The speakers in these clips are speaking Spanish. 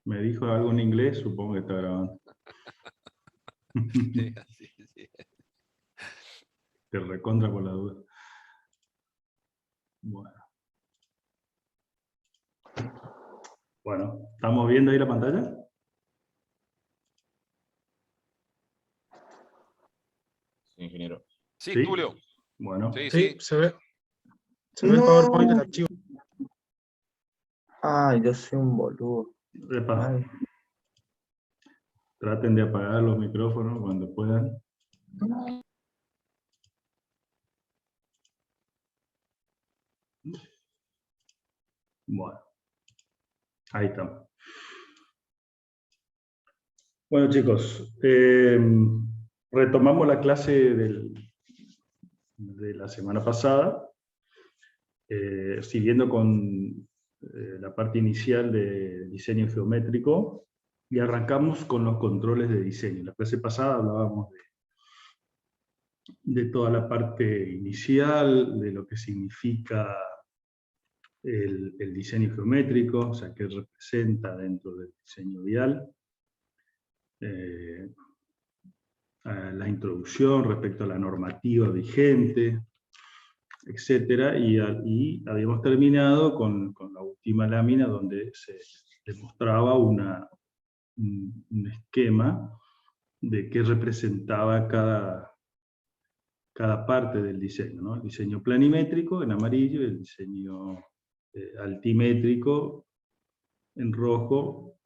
Me dijo algo en inglés, supongo que está grabando. Sí, así, sí. Te recontra por la duda. Bueno, ¿estamos viendo ahí la pantalla? Sí, ingeniero. Sí, ¿Sí? Tulio. Bueno. Sí, Sí, sí. se ve. Se ve el PowerPoint del archivo. Ay, yo soy un boludo. Epa, Ay. traten de apagar los micrófonos cuando puedan. Bueno, ahí estamos. Bueno, chicos, retomamos la clase de la semana pasada, siguiendo con la parte inicial de diseño geométrico, y arrancamos con los controles de diseño. La clase pasada hablábamos de toda la parte inicial, de lo que significa el diseño geométrico, o sea, qué representa dentro del diseño vial, la introducción respecto a la normativa vigente, etcétera, y habíamos terminado con la última lámina donde se demostraba un esquema de qué representaba cada parte del diseño, ¿no? El diseño planimétrico en amarillo, el diseño altimétrico en rojo,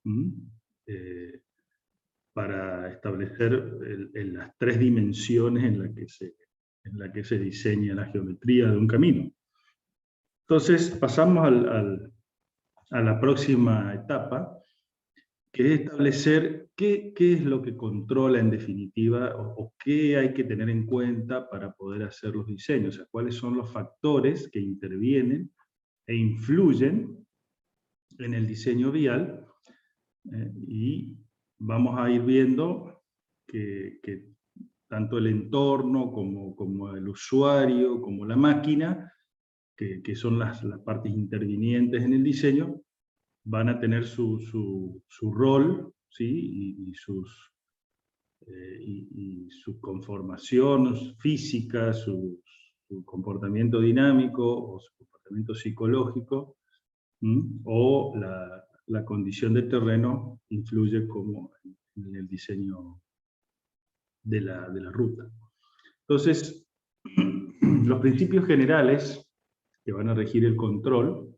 para establecer las tres dimensiones en la que se diseña la geometría de un camino. Entonces pasamos a la próxima etapa, que es establecer qué es lo que controla en definitiva, o qué hay que tener en cuenta para poder hacer los diseños, o sea, cuáles son los factores que intervienen e influyen en el diseño vial, y vamos a ir viendo que tanto el entorno como el usuario, como la máquina, que son las partes intervinientes en el diseño, van a tener su rol, ¿sí? y su conformación física, su comportamiento dinámico o su comportamiento psicológico, o la condición de terreno influye como en el diseño de la ruta. Entonces, los principios generales que van a regir el control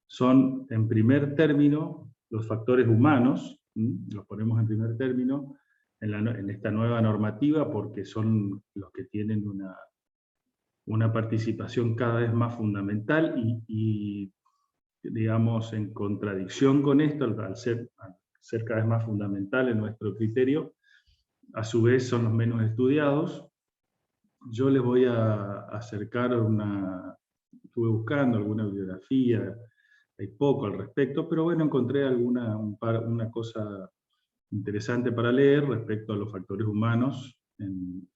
son, en primer término, los factores humanos, los ponemos en primer término en esta nueva normativa porque son los que tienen una participación cada vez más fundamental y digamos, en contradicción con esto, al ser cada vez más fundamental en nuestro criterio, a su vez son los menos estudiados. Yo les voy a acercar estuve buscando alguna bibliografía, hay poco al respecto, pero bueno, encontré una cosa interesante para leer respecto a los factores humanos en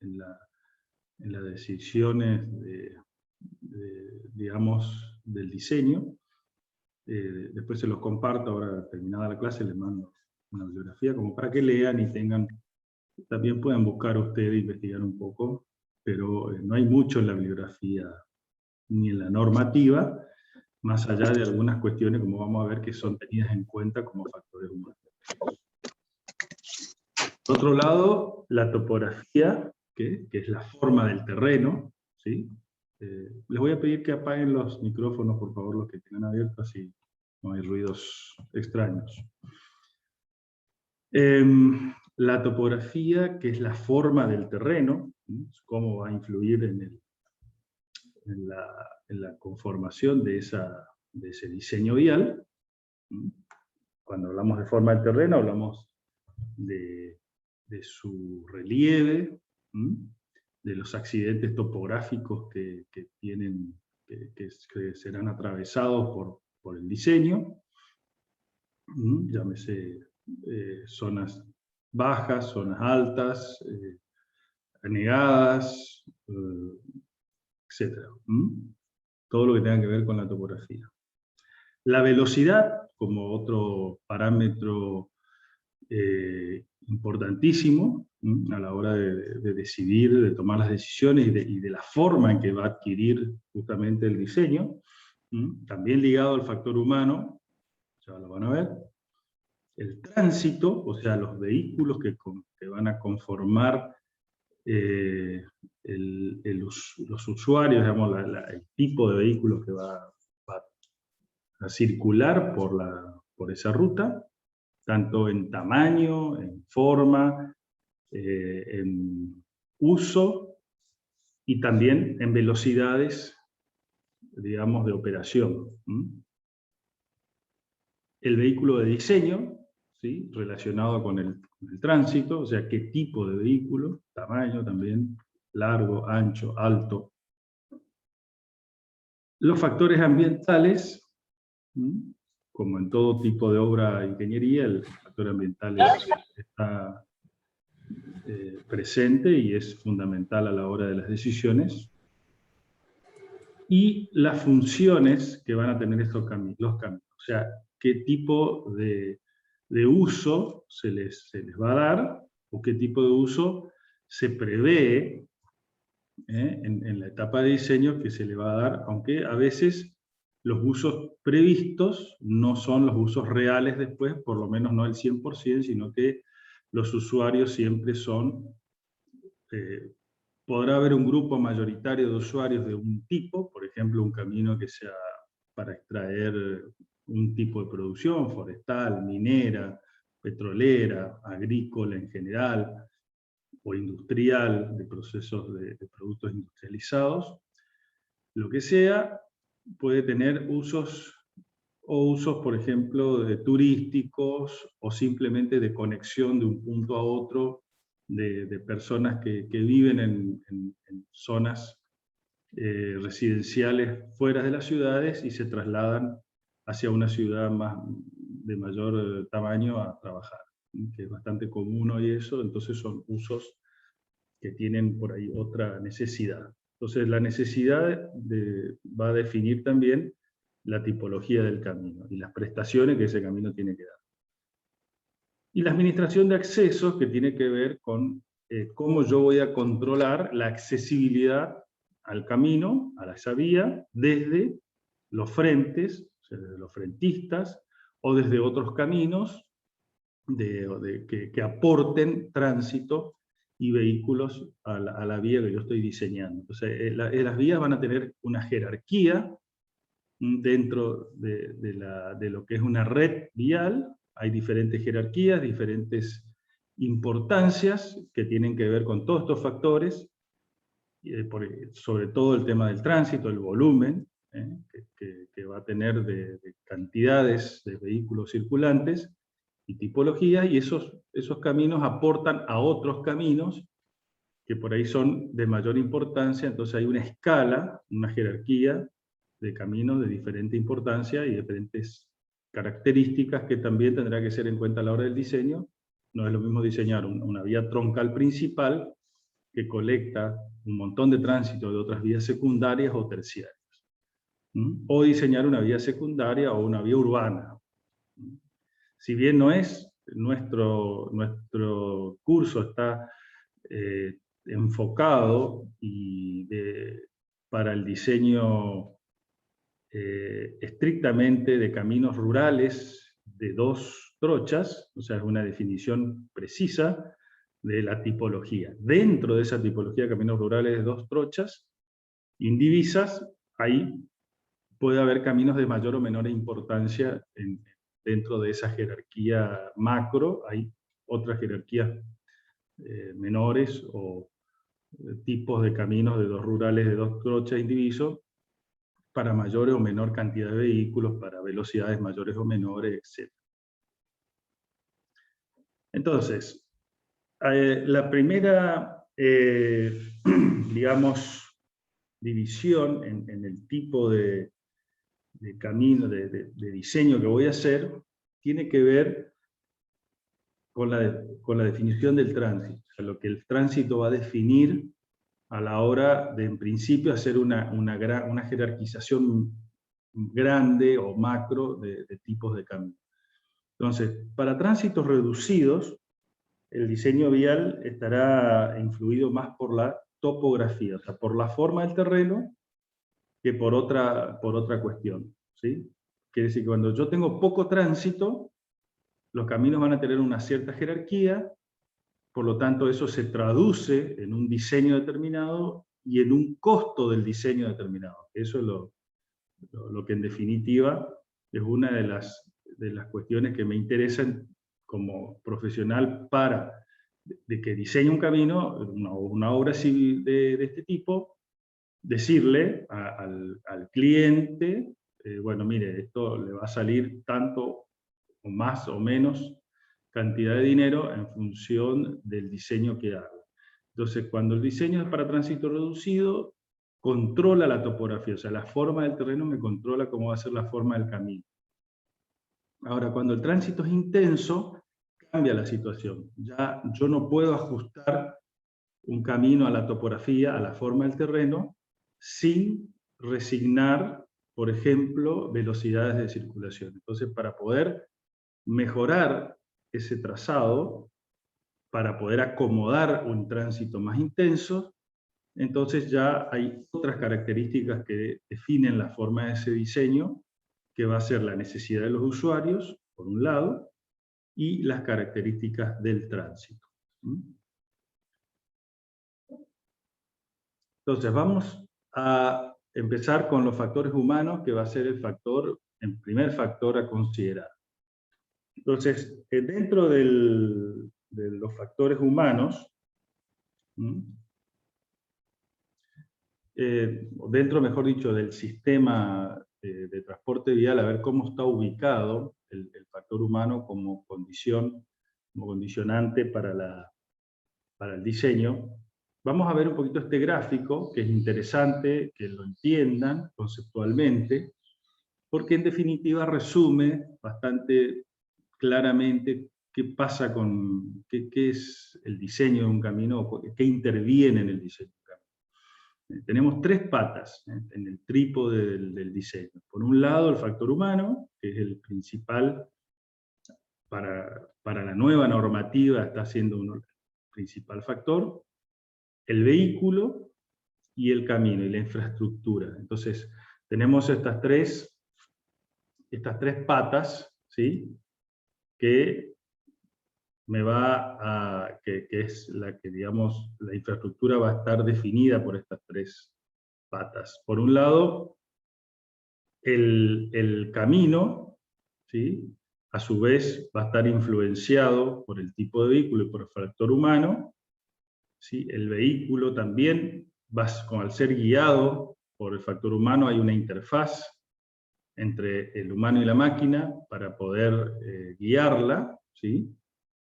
las decisiones digamos, del diseño. Después se los comparto, ahora terminada la clase les mando una bibliografía como para que lean y tengan, también puedan buscar ustedes e investigar un poco, pero no hay mucho en la bibliografía ni en la normativa, más allá de algunas cuestiones, como vamos a ver, que son tenidas en cuenta como factores humanos. Por otro lado, la topografía, que es la forma del terreno, ¿sí? Les voy a pedir que apaguen los micrófonos, por favor, los que tengan abiertos, así no hay ruidos extraños. La topografía, que es la forma del terreno, cómo va a influir en la conformación de ese diseño vial. Cuando hablamos de forma del terreno, hablamos de su relieve, de los accidentes topográficos que serán atravesados por el diseño, llámese zonas bajas, zonas altas, anegadas, etc. Todo lo que tenga que ver con la topografía. La velocidad, como otro parámetro importantísimo a la hora de decidir, de tomar las decisiones y de la forma en que va a adquirir justamente el diseño, también ligado al factor humano, ya lo van a ver. El tránsito, o sea, los vehículos que van a conformar los usuarios, digamos, el tipo de vehículo que va a circular por esa ruta, tanto en tamaño, en forma, en uso y también en velocidades, digamos, de operación. El vehículo de diseño, ¿sí?, relacionado con el tránsito, o sea, qué tipo de vehículo, tamaño también, largo, ancho, alto. Los factores ambientales, como en todo tipo de obra de ingeniería, el factor ambiental está presente y es fundamental a la hora de las decisiones. Y las funciones que van a tener los caminos, o sea, qué tipo de uso se les va a dar, o qué tipo de uso se prevé en la etapa de diseño que se le va a dar, aunque a veces los usos previstos no son los usos reales después, por lo menos no el 100%, sino que los usuarios siempre son, podrá haber un grupo mayoritario de usuarios de un tipo, por ejemplo, un camino que sea para extraer un tipo de producción, forestal, minera, petrolera, agrícola en general, o industrial, de procesos de productos industrializados. Lo que sea, puede tener usos, por ejemplo, turísticos, o simplemente de conexión de un punto a otro, de personas que viven en zonas residenciales fuera de las ciudades y se trasladan hacia una ciudad de mayor tamaño a trabajar, que es bastante común hoy eso. Entonces son usos que tienen por ahí otra necesidad. Entonces la necesidad va a definir también la tipología del camino y las prestaciones que ese camino tiene que dar. Y la administración de accesos, que tiene que ver con cómo yo voy a controlar la accesibilidad al camino, a esa vía, desde los frentes, o sea, desde los frentistas, o desde otros caminos que aporten tránsito y vehículos a la vía que yo estoy diseñando. Entonces, las vías van a tener una jerarquía dentro de lo que es una red vial. Hay diferentes jerarquías, diferentes importancias que tienen que ver con todos estos factores, sobre todo el tema del tránsito, el volumen que va a tener de cantidades de vehículos circulantes y tipologías, y esos caminos aportan a otros caminos que por ahí son de mayor importancia. Entonces hay una escala, una jerarquía de caminos de diferente importancia y diferentes características que también tendrá que ser en cuenta a la hora del diseño. No es lo mismo diseñar una vía troncal principal que colecta un montón de tránsito de otras vías secundarias o terciarias. O diseñar una vía secundaria o una vía urbana. Si bien no es, nuestro curso está enfocado para el diseño estrictamente de caminos rurales de 2 trochas, o sea, es una definición precisa de la tipología. Dentro de esa tipología de caminos rurales de 2 trochas, indivisas, ahí puede haber caminos de mayor o menor importancia dentro de esa jerarquía macro. Hay otras jerarquías menores o tipos de caminos de 2 rurales de 2 trochas indivisos para mayor o menor cantidad de vehículos, para velocidades mayores o menores, etc. Entonces, la primera, digamos, división en el tipo de camino, de diseño que voy a hacer, tiene que ver con la definición del tránsito, o sea, lo que el tránsito va a definir a la hora de, en principio, hacer una jerarquización grande o macro de tipos de camino. Entonces, para tránsitos reducidos, el diseño vial estará influido más por la topografía, o sea, por la forma del terreno, que por otra cuestión, ¿sí? Quiere decir que cuando yo tengo poco tránsito, los caminos van a tener una cierta jerarquía, por lo tanto eso se traduce en un diseño determinado y en un costo del diseño determinado. Eso es lo que en definitiva es una de las cuestiones que me interesan como profesional para de que diseñe un camino, una obra civil de este tipo, decirle al cliente, bueno, mire, esto le va a salir tanto o más o menos cantidad de dinero en función del diseño que haga. Entonces, cuando el diseño es para tránsito reducido, controla la topografía, o sea, la forma del terreno me controla cómo va a ser la forma del camino. Ahora, cuando el tránsito es intenso, cambia la situación. Ya yo no puedo ajustar un camino a la topografía, a la forma del terreno, sin resignar, por ejemplo, velocidades de circulación. Entonces, para poder mejorar ese trazado, para poder acomodar un tránsito más intenso, entonces ya hay otras características que definen la forma de ese diseño, que va a ser la necesidad de los usuarios, por un lado, y las características del tránsito. Entonces vamos a empezar con los factores humanos, que va a ser el primer factor a considerar. Entonces, dentro de los factores humanos, dentro, mejor dicho, del sistema de transporte vial, a ver cómo está ubicado el factor humano como condicionante para el diseño. Vamos a ver un poquito este gráfico, que es interesante que lo entiendan conceptualmente, porque en definitiva resume bastante claramente qué pasa qué es el diseño de un camino, qué interviene en el diseño de un camino. Tenemos tres patas en el trípode del diseño. Por un lado, el factor humano, que es el principal para la nueva normativa, está siendo el principal factor, el vehículo y el camino, y la infraestructura. Entonces, tenemos estas tres patas, ¿sí? Que es la que, digamos, la infraestructura va a estar definida por estas tres patas. Por un lado, el camino, ¿sí? A su vez va a estar influenciado por el tipo de vehículo y por el factor humano, ¿sí? El vehículo también, al ser guiado por el factor humano, hay una interfaz entre el humano y la máquina para poder guiarla, ¿sí?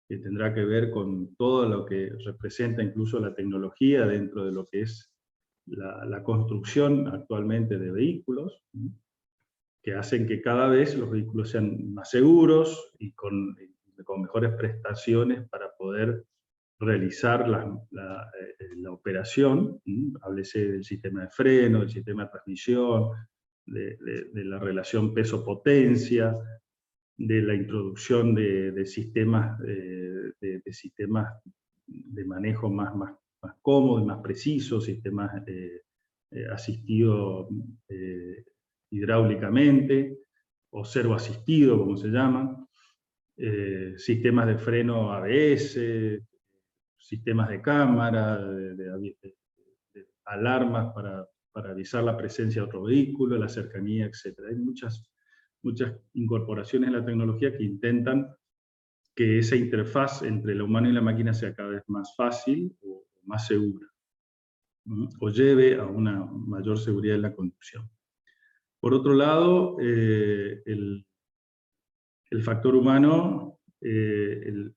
Que tendrá que ver con todo lo que representa incluso la tecnología dentro de lo que es la construcción actualmente de vehículos, ¿sí? Que hacen que cada vez los vehículos sean más seguros y con mejores prestaciones para poder realizar la operación, ¿sí? Háblese del sistema de freno, del sistema de transmisión, de la relación peso-potencia, de la introducción de sistemas de manejo más cómodos, más precisos, sistemas asistidos hidráulicamente, o servoasistido, como se llaman, sistemas de freno ABS, sistemas de cámara, de alarmas para avisar la presencia de otro vehículo, la cercanía, etc. Hay muchas incorporaciones en la tecnología que intentan que esa interfaz entre el humano y la máquina sea cada vez más fácil o más segura, o lleve a una mayor seguridad en la conducción. Por otro lado, el factor humano,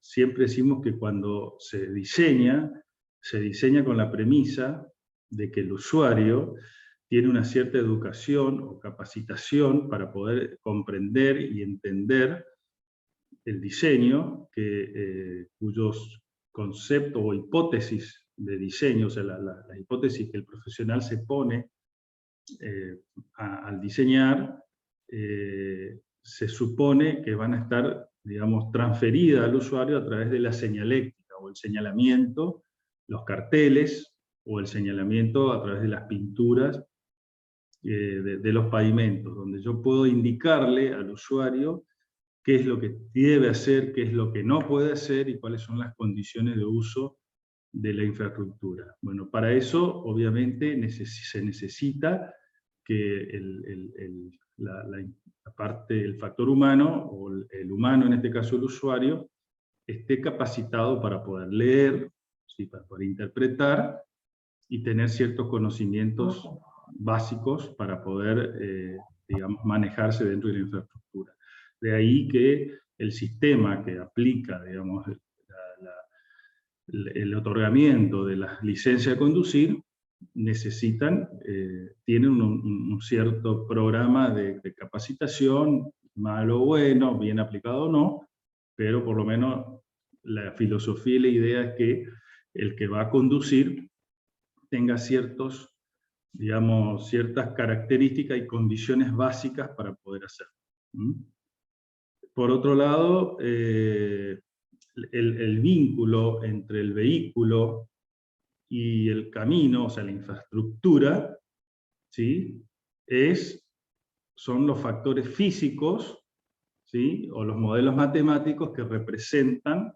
siempre decimos que cuando se diseña con la premisa de que el usuario tiene una cierta educación o capacitación para poder comprender y entender el diseño, cuyos conceptos o hipótesis de diseño, o sea, la hipótesis que el profesional se pone al diseñar, se supone que van a estar, digamos, transferidas al usuario a través de la señaléctica o el señalamiento, los carteles o el señalamiento a través de las pinturas de los pavimentos, donde yo puedo indicarle al usuario qué es lo que debe hacer, qué es lo que no puede hacer y cuáles son las condiciones de uso de la infraestructura. Bueno, para eso obviamente se necesita que el factor humano, o el humano, en este caso el usuario, esté capacitado para poder leer, ¿sí?, para poder interpretar y tener ciertos conocimientos básicos para poder, digamos, manejarse dentro de la infraestructura. De ahí que el sistema que aplica, digamos, el otorgamiento de las licencias de conducir tienen un cierto programa de capacitación, malo o bueno, bien aplicado o no, pero por lo menos la filosofía y la idea es que el que va a conducir tenga ciertas características y condiciones básicas para poder hacerlo. Por otro lado, el vínculo entre el vehículo y el camino, o sea, la infraestructura, ¿sí?, son los factores físicos, ¿sí?, o los modelos matemáticos que representan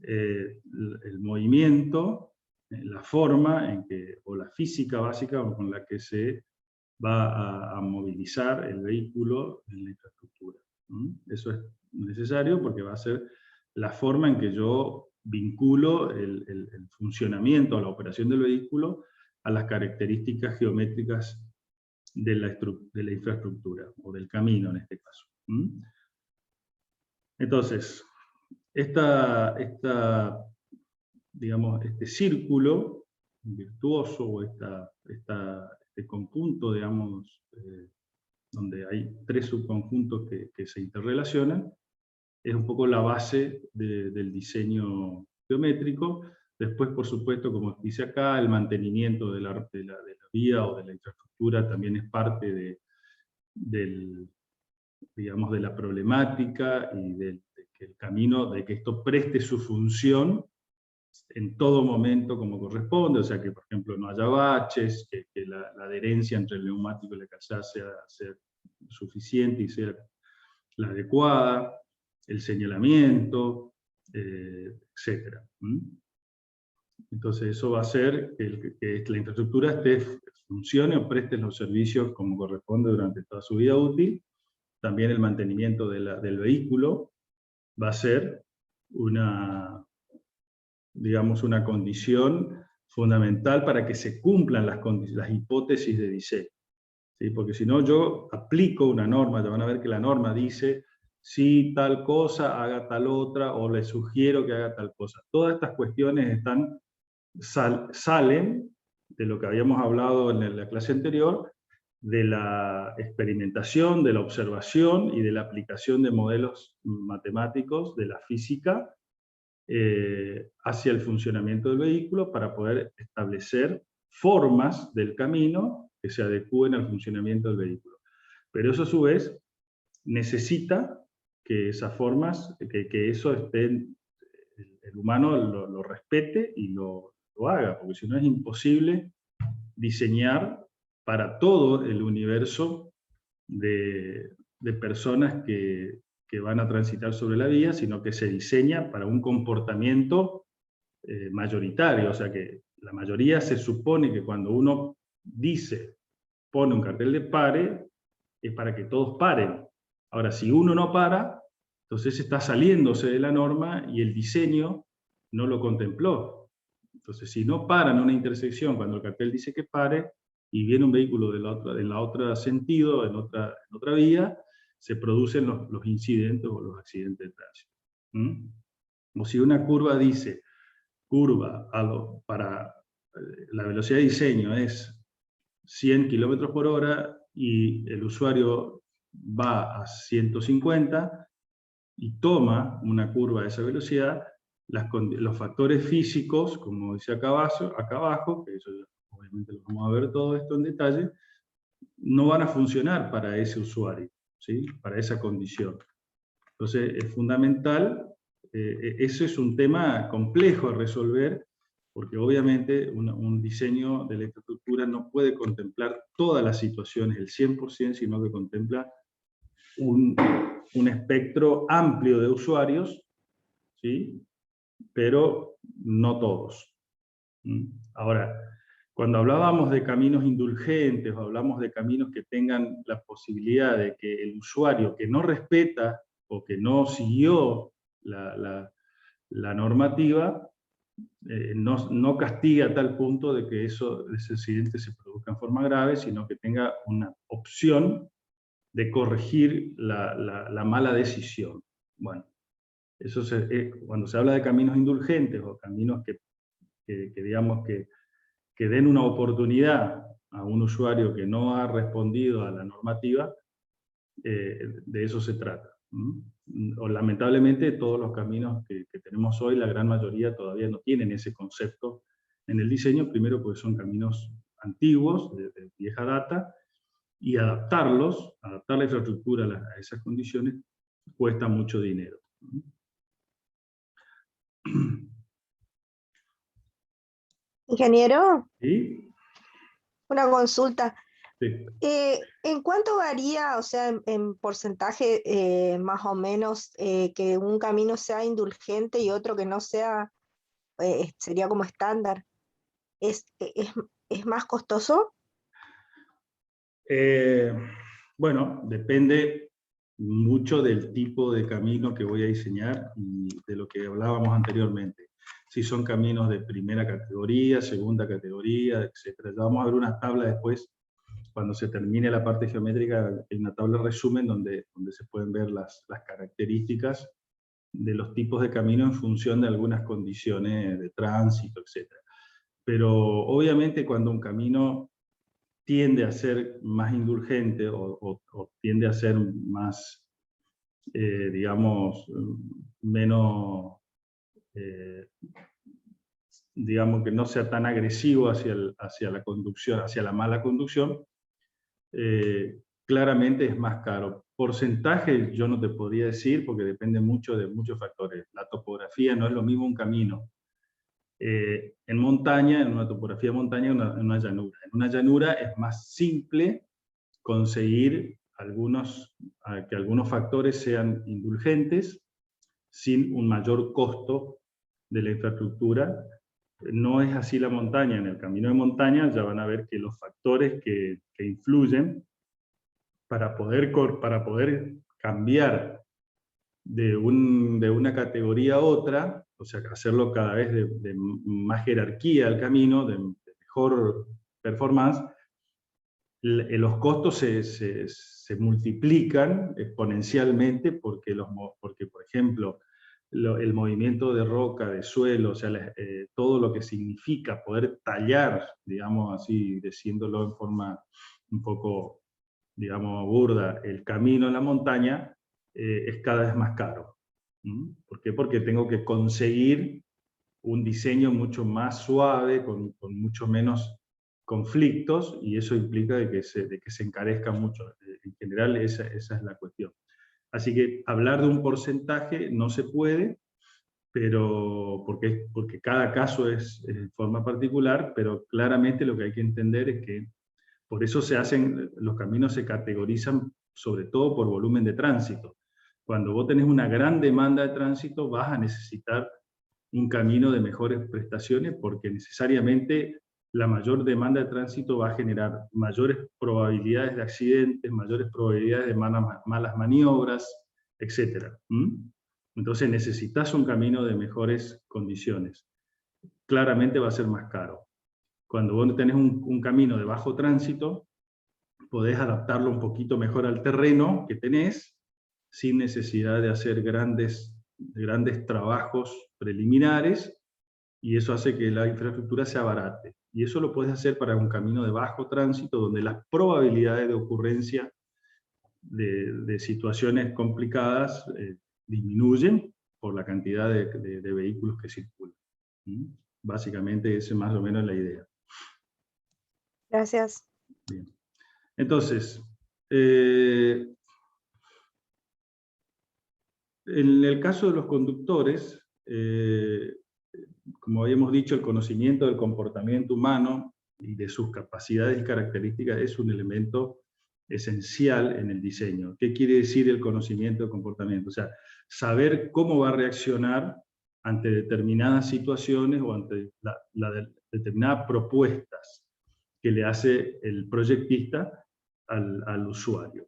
el movimiento, la forma o la física básica con la que se va a movilizar el vehículo en la infraestructura. Eso es necesario porque va a ser la forma en que yo vinculo el funcionamiento, la operación del vehículo a las características geométricas de la infraestructura, o del camino en este caso. Entonces, digamos, este círculo virtuoso, o este conjunto, digamos, donde hay tres subconjuntos que se interrelacionan, es un poco la base del diseño geométrico. Después, por supuesto, como dice acá, el mantenimiento de la vía o de la infraestructura también es parte digamos, de la problemática y de que el camino, de que esto preste su función en todo momento como corresponde, o sea que, por ejemplo, no haya baches, que la adherencia entre el neumático y la calzada sea suficiente y sea la adecuada, el señalamiento, etc. Entonces eso va a hacer que la infraestructura funcione o preste los servicios como corresponde durante toda su vida útil. También el mantenimiento del vehículo va a ser digamos, una condición fundamental para que se cumplan las hipótesis de diseño. ¿Sí? Porque si no, yo aplico una norma, ya van a ver que la norma dice, si tal cosa, haga tal otra, o le sugiero que haga tal cosa. Todas estas cuestiones salen de lo que habíamos hablado en la clase anterior, de la experimentación, de la observación y de la aplicación de modelos matemáticos de la física hacia el funcionamiento del vehículo para poder establecer formas del camino que se adecúen al funcionamiento del vehículo. Pero eso a su vez necesita que esas formas, que eso el humano lo respete y lo haga, porque si no es imposible diseñar para todo el universo de personas que van a transitar sobre la vía, sino que se diseña para un comportamiento mayoritario, o sea que la mayoría se supone que cuando uno pone un cartel de pare, es para que todos paren. Ahora, si uno no para, entonces está saliéndose de la norma y el diseño no lo contempló. Entonces, si no paran en una intersección cuando el cartel dice que pare, y viene un vehículo en la otra sentido, en otra vía, se producen los incidentes o los accidentes de tránsito. O si una curva dice, para la velocidad de diseño es 100 km/h y el usuario va a 150 y toma una curva a esa velocidad, los factores físicos, como dice acá abajo, que eso obviamente lo vamos a ver todo esto en detalle, no van a funcionar para ese usuario. ¿sí? Para esa condición. Entonces es fundamental, eso es un tema complejo a resolver, porque obviamente un diseño de la infraestructura no puede contemplar todas las situaciones, el 100%, sino que contempla un espectro amplio de usuarios, ¿sí? Pero no todos. Ahora, cuando hablábamos de caminos indulgentes, o hablamos de caminos que tengan la posibilidad de que el usuario que no respeta o que no siguió la normativa, no castiga a tal punto de que ese accidente se produzca en forma grave, sino que tenga una opción de corregir la mala decisión. Bueno, cuando se habla de caminos indulgentes o caminos que digamos que den una oportunidad a un usuario que no ha respondido a la normativa, de eso se trata. O, lamentablemente todos los caminos que tenemos hoy, la gran mayoría todavía no tienen ese concepto en el diseño, primero porque son caminos antiguos, de vieja data, y adaptar la infraestructura a esas condiciones cuesta mucho dinero. Ingeniero, ¿Sí? una consulta. Sí. ¿En cuánto varía, o sea, en porcentaje más o menos, que un camino sea indulgente y otro que no sea, sería como estándar? ¿Es más costoso? Bueno, depende mucho del tipo de camino que voy a diseñar y de lo que hablábamos anteriormente. Si son caminos de primera categoría, segunda categoría, etc. Ya vamos a ver una tabla después, cuando se termine la parte geométrica, hay una tabla resumen donde se pueden ver las características de los tipos de camino en función de algunas condiciones de tránsito, etc. Pero obviamente cuando un camino tiende a ser más indulgente o tiende a ser más, digamos, menos, digamos que no sea tan agresivo hacia la conducción, hacia la mala conducción, claramente es más caro. Porcentaje yo no te podría decir porque depende mucho de muchos factores. La topografía no es lo mismo un camino en montaña, en una topografía de montaña, en una llanura. En una llanura es más simple conseguir que algunos factores sean indulgentes sin un mayor costo de la infraestructura. No es así la montaña. En el camino de montaña ya van a ver que los factores que influyen para poder cambiar de una categoría a otra, o sea, hacerlo cada vez de más jerarquía al camino, de mejor performance, los costos se multiplican exponencialmente porque, por ejemplo, el movimiento de roca, de suelo, o sea, todo lo que significa poder tallar, digamos así, diciéndolo en forma un poco, digamos, burda, el camino en la montaña, es cada vez más caro. ¿Por qué? Porque tengo que conseguir un diseño mucho más suave, con mucho menos conflictos, y eso implica de que se encarezca mucho. En general esa es la cuestión. Así que hablar de un porcentaje no se puede, pero porque cada caso es en forma particular, pero claramente lo que hay que entender es que por eso los caminos se categorizan sobre todo por volumen de tránsito. Cuando vos tenés una gran demanda de tránsito, vas a necesitar un camino de mejores prestaciones porque necesariamente la mayor demanda de tránsito va a generar mayores probabilidades de accidentes, mayores probabilidades de malas maniobras, etc. Entonces necesitas un camino de mejores condiciones. Claramente va a ser más caro. Cuando vos tenés un camino de bajo tránsito, podés adaptarlo un poquito mejor al terreno que tenés, sin necesidad de hacer grandes trabajos preliminares, y eso hace que la infraestructura se abarate. Y eso lo puedes hacer para un camino de bajo tránsito, donde las probabilidades de ocurrencia de situaciones complicadas disminuyen por la cantidad de vehículos que circulan. Básicamente esa es más o menos la idea. Gracias. Bien. Entonces, En el caso de los conductores, como habíamos dicho, el conocimiento del comportamiento humano y de sus capacidades y características es un elemento esencial en el diseño. ¿Qué quiere decir el conocimiento del comportamiento? O sea, saber cómo va a reaccionar ante determinadas situaciones o ante determinadas propuestas que le hace el proyectista al usuario.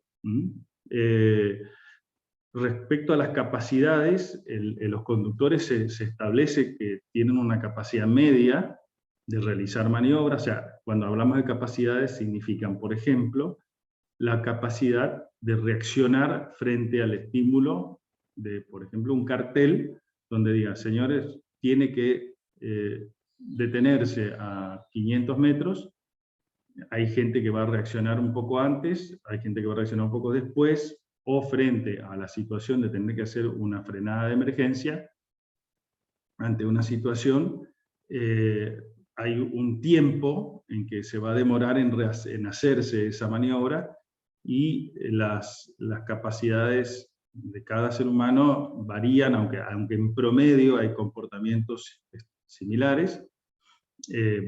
Respecto a las capacidades, los conductores se establece que tienen una capacidad media de realizar maniobras. O sea, cuando hablamos de capacidades significan, por ejemplo, la capacidad de reaccionar frente al estímulo de, por ejemplo, un cartel donde diga, señores, tiene que detenerse a 500 metros. Hay gente que va a reaccionar un poco antes, hay gente que va a reaccionar un poco después, o frente a la situación de tener que hacer una frenada de emergencia, ante una situación, hay un tiempo en que se va a demorar en hacerse esa maniobra, y las capacidades de cada ser humano varían, aunque en promedio hay comportamientos similares.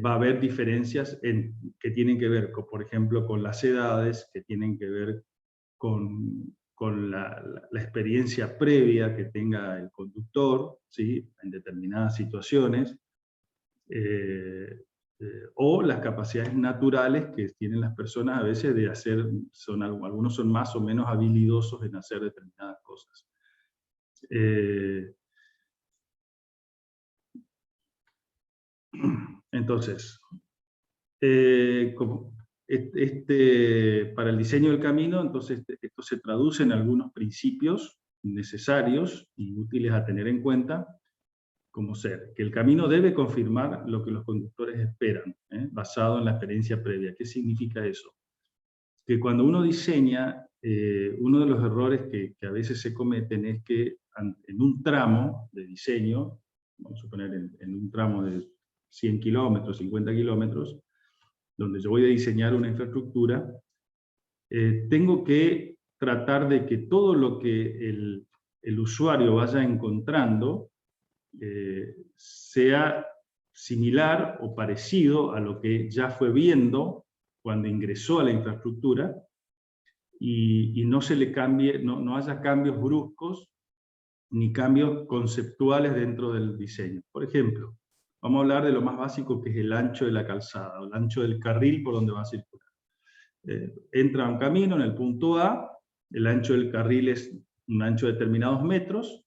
Va a haber diferencias que tienen que ver, por ejemplo, con las edades, que tienen que ver con la experiencia previa que tenga el conductor, ¿sí?, en determinadas situaciones, o las capacidades naturales que tienen las personas a veces de hacer, algunos son más o menos habilidosos en hacer determinadas cosas. Entonces, para el diseño del camino, entonces esto se traduce en algunos principios necesarios y útiles a tener en cuenta, como ser que el camino debe confirmar lo que los conductores esperan, basado en la experiencia previa. ¿Qué significa eso? Que cuando uno diseña, uno de los errores que a veces se cometen es que en un tramo de diseño, vamos a suponer en un tramo de 100 kilómetros, 50 kilómetros, donde yo voy a diseñar una infraestructura, tengo que tratar de que todo lo que el usuario vaya encontrando sea similar o parecido a lo que ya fue viendo cuando ingresó a la infraestructura, y no se le cambie, no haya cambios bruscos ni cambios conceptuales dentro del diseño. Por ejemplo, vamos a hablar de lo más básico, que es el ancho de la calzada, o el ancho del carril por donde va a circular. Entra un camino en el punto A, el ancho del carril es un ancho de determinados metros,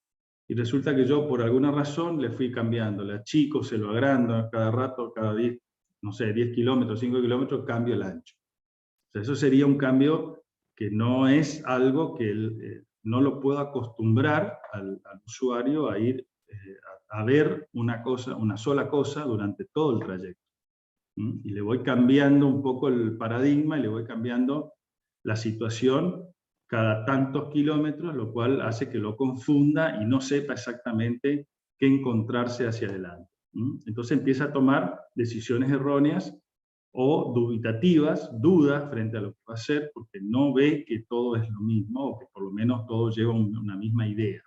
y resulta que yo por alguna razón le fui cambiando, le achico, se lo agrando cada rato, cada 10, no sé, 10 kilómetros, 5 kilómetros, cambio el ancho. O sea, eso sería un cambio que no es algo que no lo puedo acostumbrar al usuario a ir a ver una sola cosa durante todo el trayecto. Y le voy cambiando un poco el paradigma y le voy cambiando la situación cada tantos kilómetros, lo cual hace que lo confunda y no sepa exactamente qué encontrarse hacia adelante. Entonces empieza a tomar decisiones erróneas o dubitativas, dudas frente a lo que va a hacer, porque no ve que todo es lo mismo, o que por lo menos todo lleva una misma idea.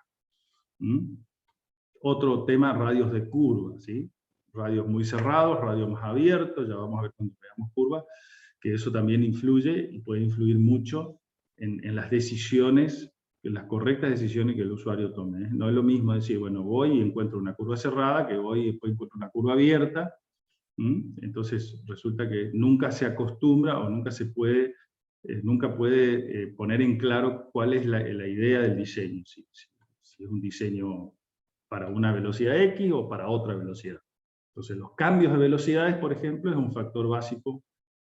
Otro tema, radios de curva, ¿sí? Radios muy cerrados, radios más abiertos, ya vamos a ver cuando veamos curvas, que eso también influye y puede influir mucho en las decisiones, en las correctas decisiones que el usuario tome. No es lo mismo decir, bueno, voy y encuentro una curva cerrada, que voy y después encuentro una curva abierta. Entonces resulta que nunca se acostumbra o nunca se puede, nunca puede poner en claro cuál es la idea del diseño, si es un diseño para una velocidad X o para otra velocidad. Entonces los cambios de velocidades, por ejemplo, es un factor básico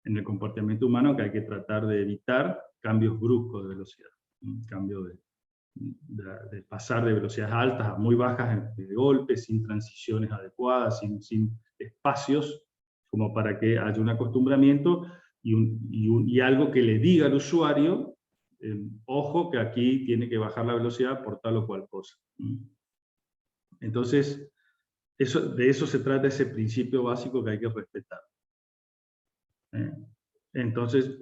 en el comportamiento humano que hay que tratar de evitar, cambios bruscos de velocidad, un cambio de pasar de velocidades altas a muy bajas de golpe, sin transiciones adecuadas, sin espacios como para que haya un acostumbramiento y algo que le diga al usuario, ojo que aquí tiene que bajar la velocidad por tal o cual cosa. Entonces, de eso se trata ese principio básico que hay que respetar. Entonces,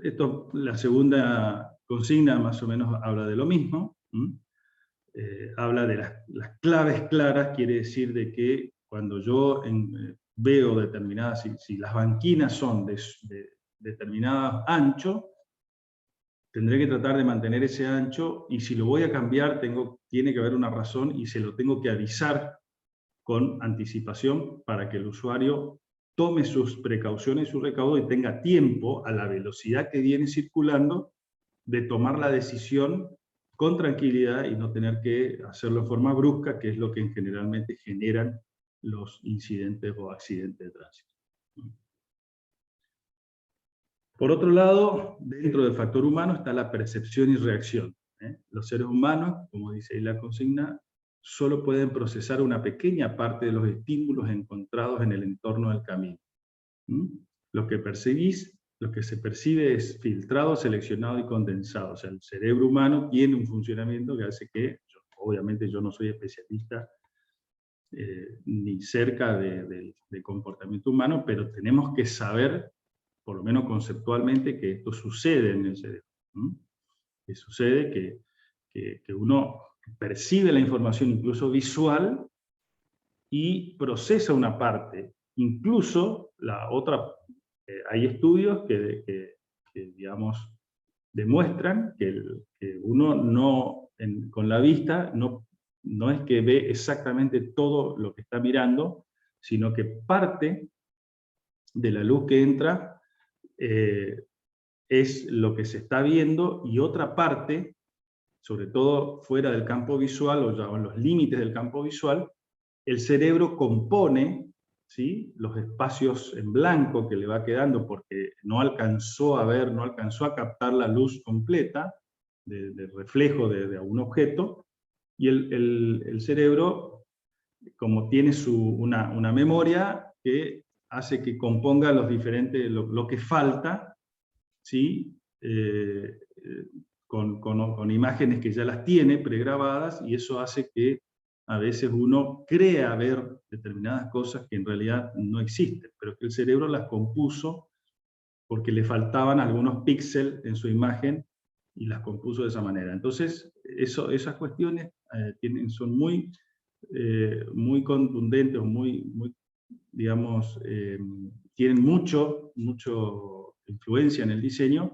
la segunda consigna más o menos habla de lo mismo. habla de las claves claras, quiere decir de que cuando yo veo determinadas, si las banquinas son de determinado ancho, tendré que tratar de mantener ese ancho, y si lo voy a cambiar, tiene que haber una razón, y se lo tengo que avisar con anticipación para que el usuario tome sus precauciones y su recaudo y tenga tiempo, a la velocidad que viene circulando, de tomar la decisión con tranquilidad y no tener que hacerlo de forma brusca, que es lo que generalmente generan los incidentes o accidentes de tránsito. Por otro lado, dentro del factor humano está la percepción y reacción. Los seres humanos, como dice ahí la consigna, solo pueden procesar una pequeña parte de los estímulos encontrados en el entorno del camino. Lo que se percibe es filtrado, seleccionado y condensado. O sea, el cerebro humano tiene un funcionamiento que hace que, obviamente yo no soy especialista ni cerca de comportamiento humano, pero tenemos que saber, por lo menos conceptualmente, que esto sucede en el cerebro. Que sucede que uno percibe la información incluso visual y procesa una parte. Incluso la otra, hay estudios que digamos, demuestran que uno con la vista no es que ve exactamente todo lo que está mirando, sino que parte de la luz que entra es lo que se está viendo, y otra parte, sobre todo fuera del campo visual o ya en los límites del campo visual, el cerebro compone, ¿sí?, los espacios en blanco que le va quedando porque no alcanzó a ver, no alcanzó a captar la luz completa del reflejo de algún objeto, y el cerebro, como tiene una memoria que hace que componga los diferentes, lo que falta, ¿sí?, con imágenes que ya las tiene pregrabadas, y eso hace que a veces uno crea ver determinadas cosas que en realidad no existen, pero que el cerebro las compuso porque le faltaban algunos píxeles en su imagen y las compuso de esa manera. Entonces, esas cuestiones son muy contundentes, o muy digamos, tienen mucho influencia en el diseño,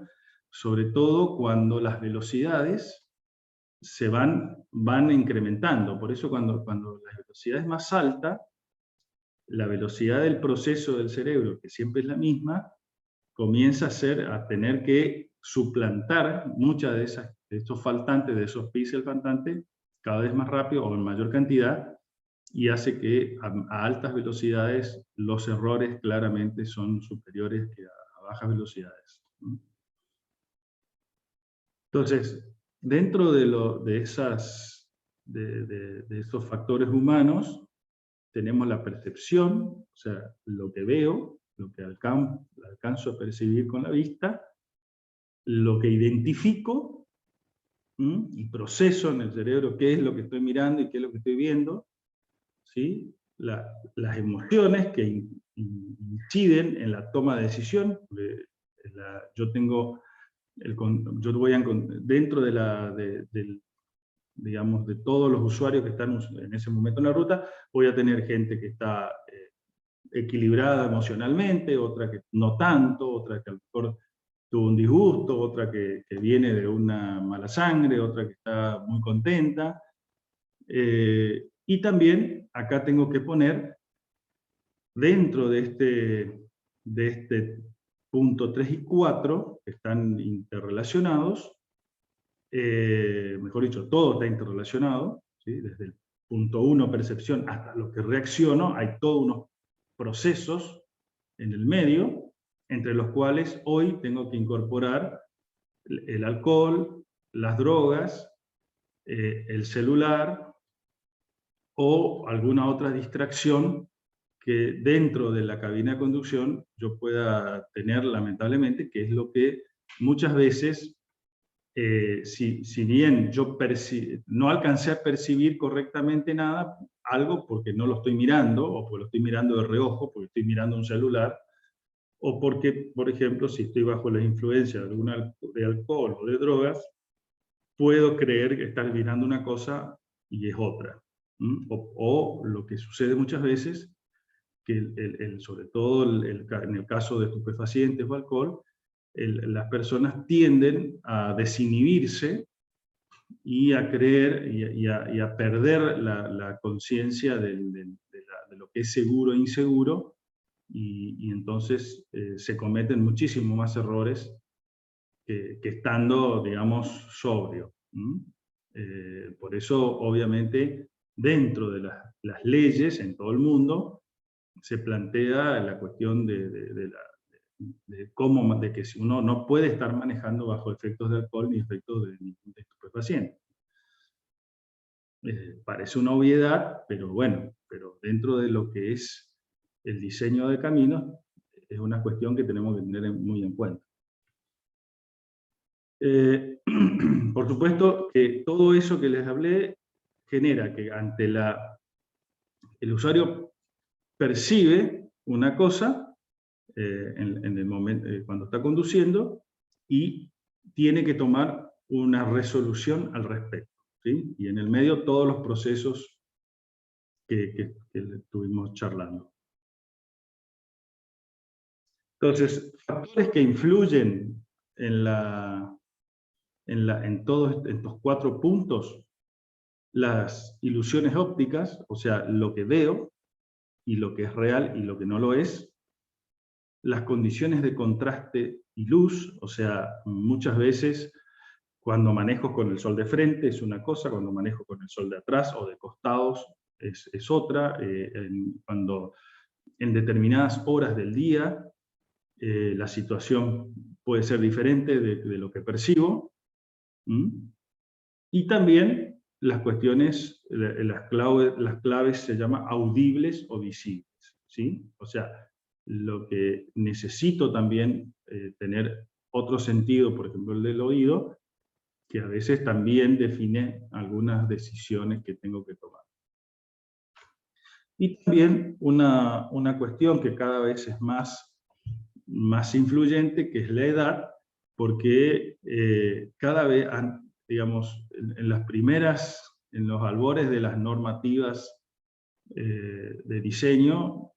sobre todo cuando las velocidades se van incrementando. Por eso cuando la velocidad es más alta, la velocidad del proceso del cerebro, que siempre es la misma, comienza a tener que suplantar muchas de estos faltantes, de esos píxeles faltantes, cada vez más rápido o en mayor cantidad, y hace que a altas velocidades los errores claramente son superiores que a bajas velocidades. Entonces, dentro de estos factores humanos, tenemos la percepción, o sea, lo que veo, lo que alcanzo a percibir con la vista, lo que identifico y proceso en el cerebro, qué es lo que estoy mirando y qué es lo que estoy viendo, ¿sí? Las emociones que inciden en la toma de decisión. Yo tengo, dentro digamos, de todos los usuarios que están en ese momento en la ruta, voy a tener gente que está equilibrada emocionalmente, otra que no tanto, otra que a lo mejor tuvo un disgusto, otra que viene de una mala sangre, otra que está muy contenta. Y también acá tengo que poner, dentro de este punto 3 y 4, que están interrelacionados, mejor dicho, todo está interrelacionado, ¿sí? Desde el punto 1, percepción, hasta lo que reacciono, hay todos unos procesos en el medio, entre los cuales hoy tengo que incorporar el alcohol, las drogas, el celular, o alguna otra distracción que dentro de la cabina de conducción yo pueda tener, lamentablemente, que es lo que muchas veces, si bien yo no alcancé a percibir correctamente algo porque no lo estoy mirando, o porque lo estoy mirando de reojo, porque estoy mirando un celular, o porque, por ejemplo, si estoy bajo la influencia de alcohol o de drogas, puedo creer que estar mirando una cosa y es otra. O lo que sucede muchas veces, que sobre todo en el caso de estupefacientes o alcohol, las personas tienden a desinhibirse y a creer y a perder la conciencia de lo que es seguro e inseguro, y entonces se cometen muchísimos más errores que estando, digamos, sobrio. Por eso, obviamente, dentro de las leyes en todo el mundo, se plantea la cuestión de que si uno no puede estar manejando bajo efectos de alcohol ni efectos de estupefaciente. Parece una obviedad, pero bueno, pero dentro de lo que es el diseño de caminos, es una cuestión que tenemos que tener muy en cuenta. Por supuesto que todo eso que les hablé genera que ante el usuario percibe una cosa en el momento, cuando está conduciendo, y tiene que tomar una resolución al respecto, ¿sí? Y en el medio todos los procesos que estuvimos charlando. Entonces, factores que influyen en todos estos 4 puntos: las ilusiones ópticas, o sea, lo que veo, y lo que es real y lo que no lo es; las condiciones de contraste y luz, o sea, muchas veces cuando manejo con el sol de frente es una cosa, cuando manejo con el sol de atrás o de costados es otra, cuando en determinadas horas del día la situación puede ser diferente de lo que percibo. Y también las cuestiones, las claves se llaman audibles o visibles, ¿sí? O sea, lo que necesito también tener otro sentido, por ejemplo el del oído, que a veces también define algunas decisiones que tengo que tomar. Y también una cuestión que cada vez es más influyente, que es la edad, porque cada vez, digamos, en los albores de las normativas de diseño,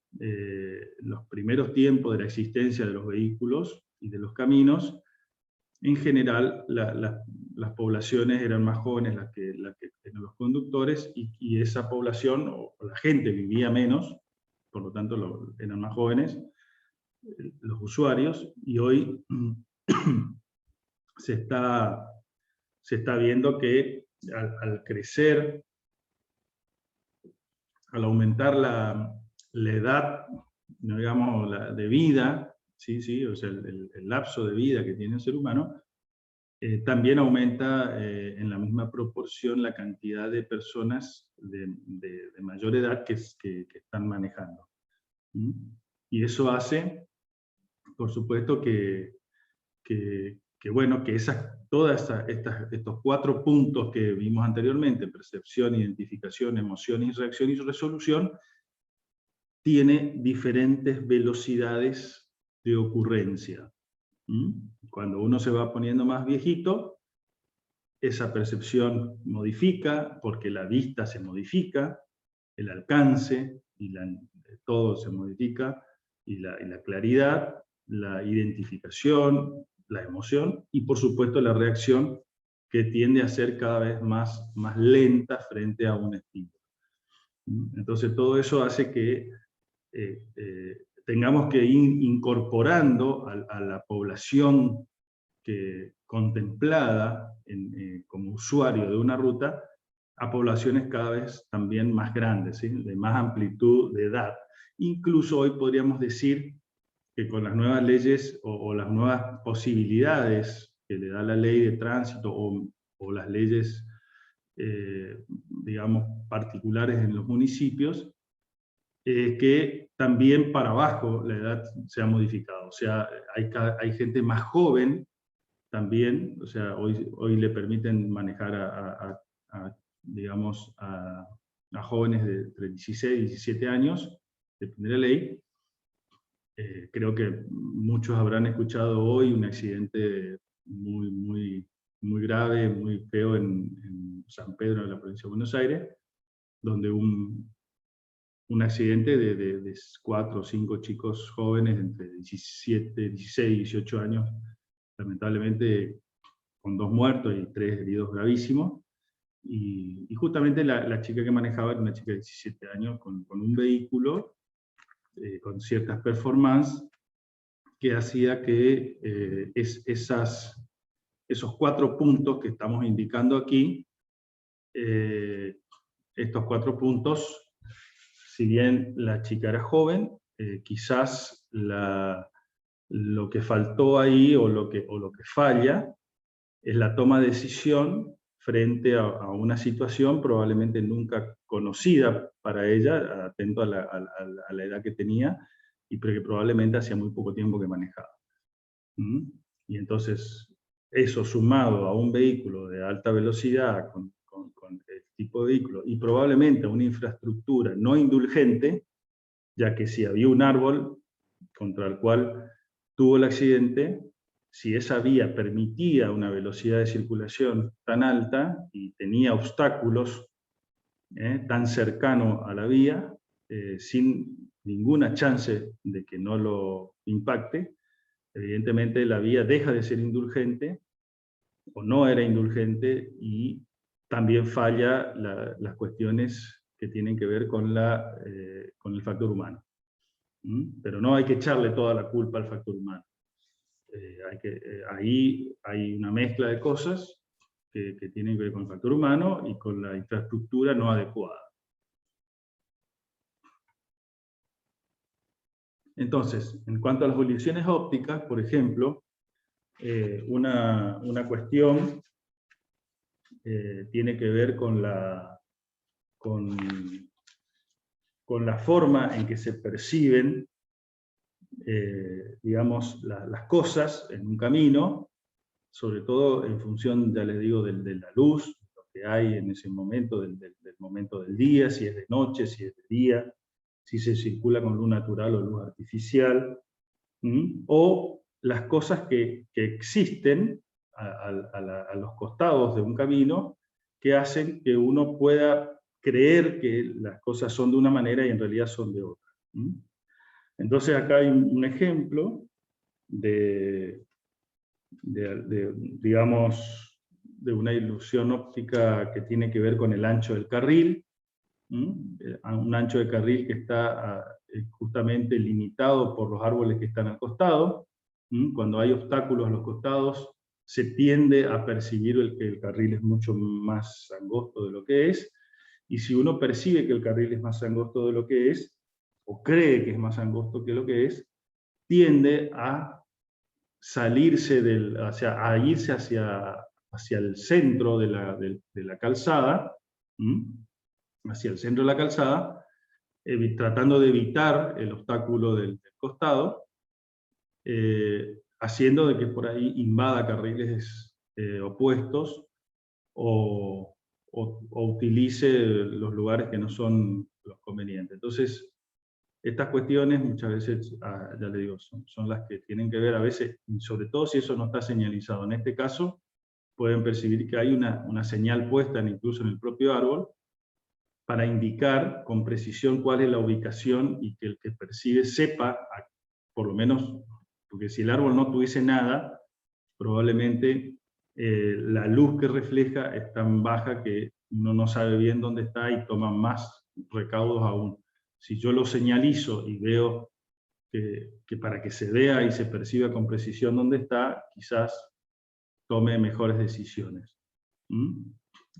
los primeros tiempos de la existencia de los vehículos y de los caminos, en general las poblaciones eran más jóvenes las que eran los conductores, y esa población, o la gente, vivía menos, por lo tanto eran más jóvenes los usuarios, y hoy se está viendo que al crecer, al aumentar la edad, digamos, de vida, ¿sí? O sea, el lapso de vida que tiene el ser humano, también aumenta en la misma proporción la cantidad de personas de mayor edad que están manejando. Y eso hace, por supuesto, bueno, que estos 4 puntos que vimos anteriormente: percepción, identificación, emoción y reacción y resolución, tiene diferentes velocidades de ocurrencia. Cuando uno se va poniendo más viejito, esa percepción modifica, porque la vista se modifica, el alcance, todo se modifica, y la claridad, la identificación, la emoción, y por supuesto la reacción, que tiende a ser cada vez más lenta frente a un estímulo. Entonces todo eso hace que tengamos que ir incorporando a la población contemplada como usuario de una ruta, a poblaciones cada vez también más grandes, ¿sí? De más amplitud de edad. Incluso hoy podríamos decir que con las nuevas leyes o las nuevas posibilidades que le da la ley de tránsito, o las leyes, digamos, particulares en los municipios, que también para abajo la edad se ha modificado. O sea, hay gente más joven también, o sea, hoy le permiten manejar digamos, a jóvenes de entre 16 y 17 años, depende de la ley. Creo que muchos habrán escuchado hoy un accidente muy grave, muy feo en en San Pedro, en la provincia de Buenos Aires, donde un accidente de 4 o 5 chicos jóvenes entre 17, 16 y 18 años, lamentablemente con 2 muertos y 3 heridos gravísimos, y justamente la chica que manejaba era una chica de 17 años con un vehículo con ciertas performances que hacía que esos 4 puntos que estamos indicando aquí, estos 4 puntos, si bien la chica era joven, quizás lo que faltó ahí o lo que falla es la toma de decisión frente a una situación probablemente nunca conocida para ella, atento a la edad que tenía, y que probablemente hacía muy poco tiempo que manejaba. Y entonces, eso sumado a un vehículo de alta velocidad, con el tipo de vehículo, y probablemente a una infraestructura no indulgente, ya que si había un árbol contra el cual tuvo el accidente, si esa vía permitía una velocidad de circulación tan alta y tenía obstáculos tan cercano a la vía, sin ninguna chance de que no lo impacte, evidentemente la vía deja de ser indulgente, o no era indulgente, y también falla las cuestiones que tienen que ver con el factor humano. Pero no hay que echarle toda la culpa al factor humano. Ahí hay una mezcla de cosas que tienen que ver con el factor humano y con la infraestructura no adecuada. Entonces, en cuanto a las colisiones ópticas, por ejemplo, una cuestión tiene que ver con la forma en que se perciben digamos, las cosas en un camino, sobre todo en función, ya les digo, de la luz, lo que hay en ese momento, del momento del día, si es de noche, si es de día, si se circula con luz natural o luz artificial, o las cosas que existen a los costados de un camino, que hacen que uno pueda creer que las cosas son de una manera y en realidad son de otra. Entonces acá hay un ejemplo digamos, de una ilusión óptica que tiene que ver con el ancho del carril, un ancho de carril que está justamente limitado por los árboles que están al costado. Cuando hay obstáculos a los costados, se tiende a percibir que el carril es mucho más angosto de lo que es, y si uno percibe que el carril es más angosto de lo que es, o cree que es más angosto que lo que es, tiende a salirse a irse hacia el centro de la calzada, hacia el centro de la calzada, tratando de evitar el obstáculo del costado, haciendo de que por ahí invada carriles opuestos, o utilice los lugares que no son los convenientes. Entonces, estas cuestiones muchas veces, ya le digo, son las que tienen que ver a veces, sobre todo si eso no está señalizado. En este caso, pueden percibir que hay una señal puesta incluso en el propio árbol, para indicar con precisión cuál es la ubicación y que el que percibe sepa, por lo menos, porque si el árbol no tuviese nada, probablemente la luz que refleja es tan baja que uno no sabe bien dónde está y toma más recaudos aún. Si yo lo señalizo y veo que para que se vea y se perciba con precisión dónde está, quizás tome mejores decisiones.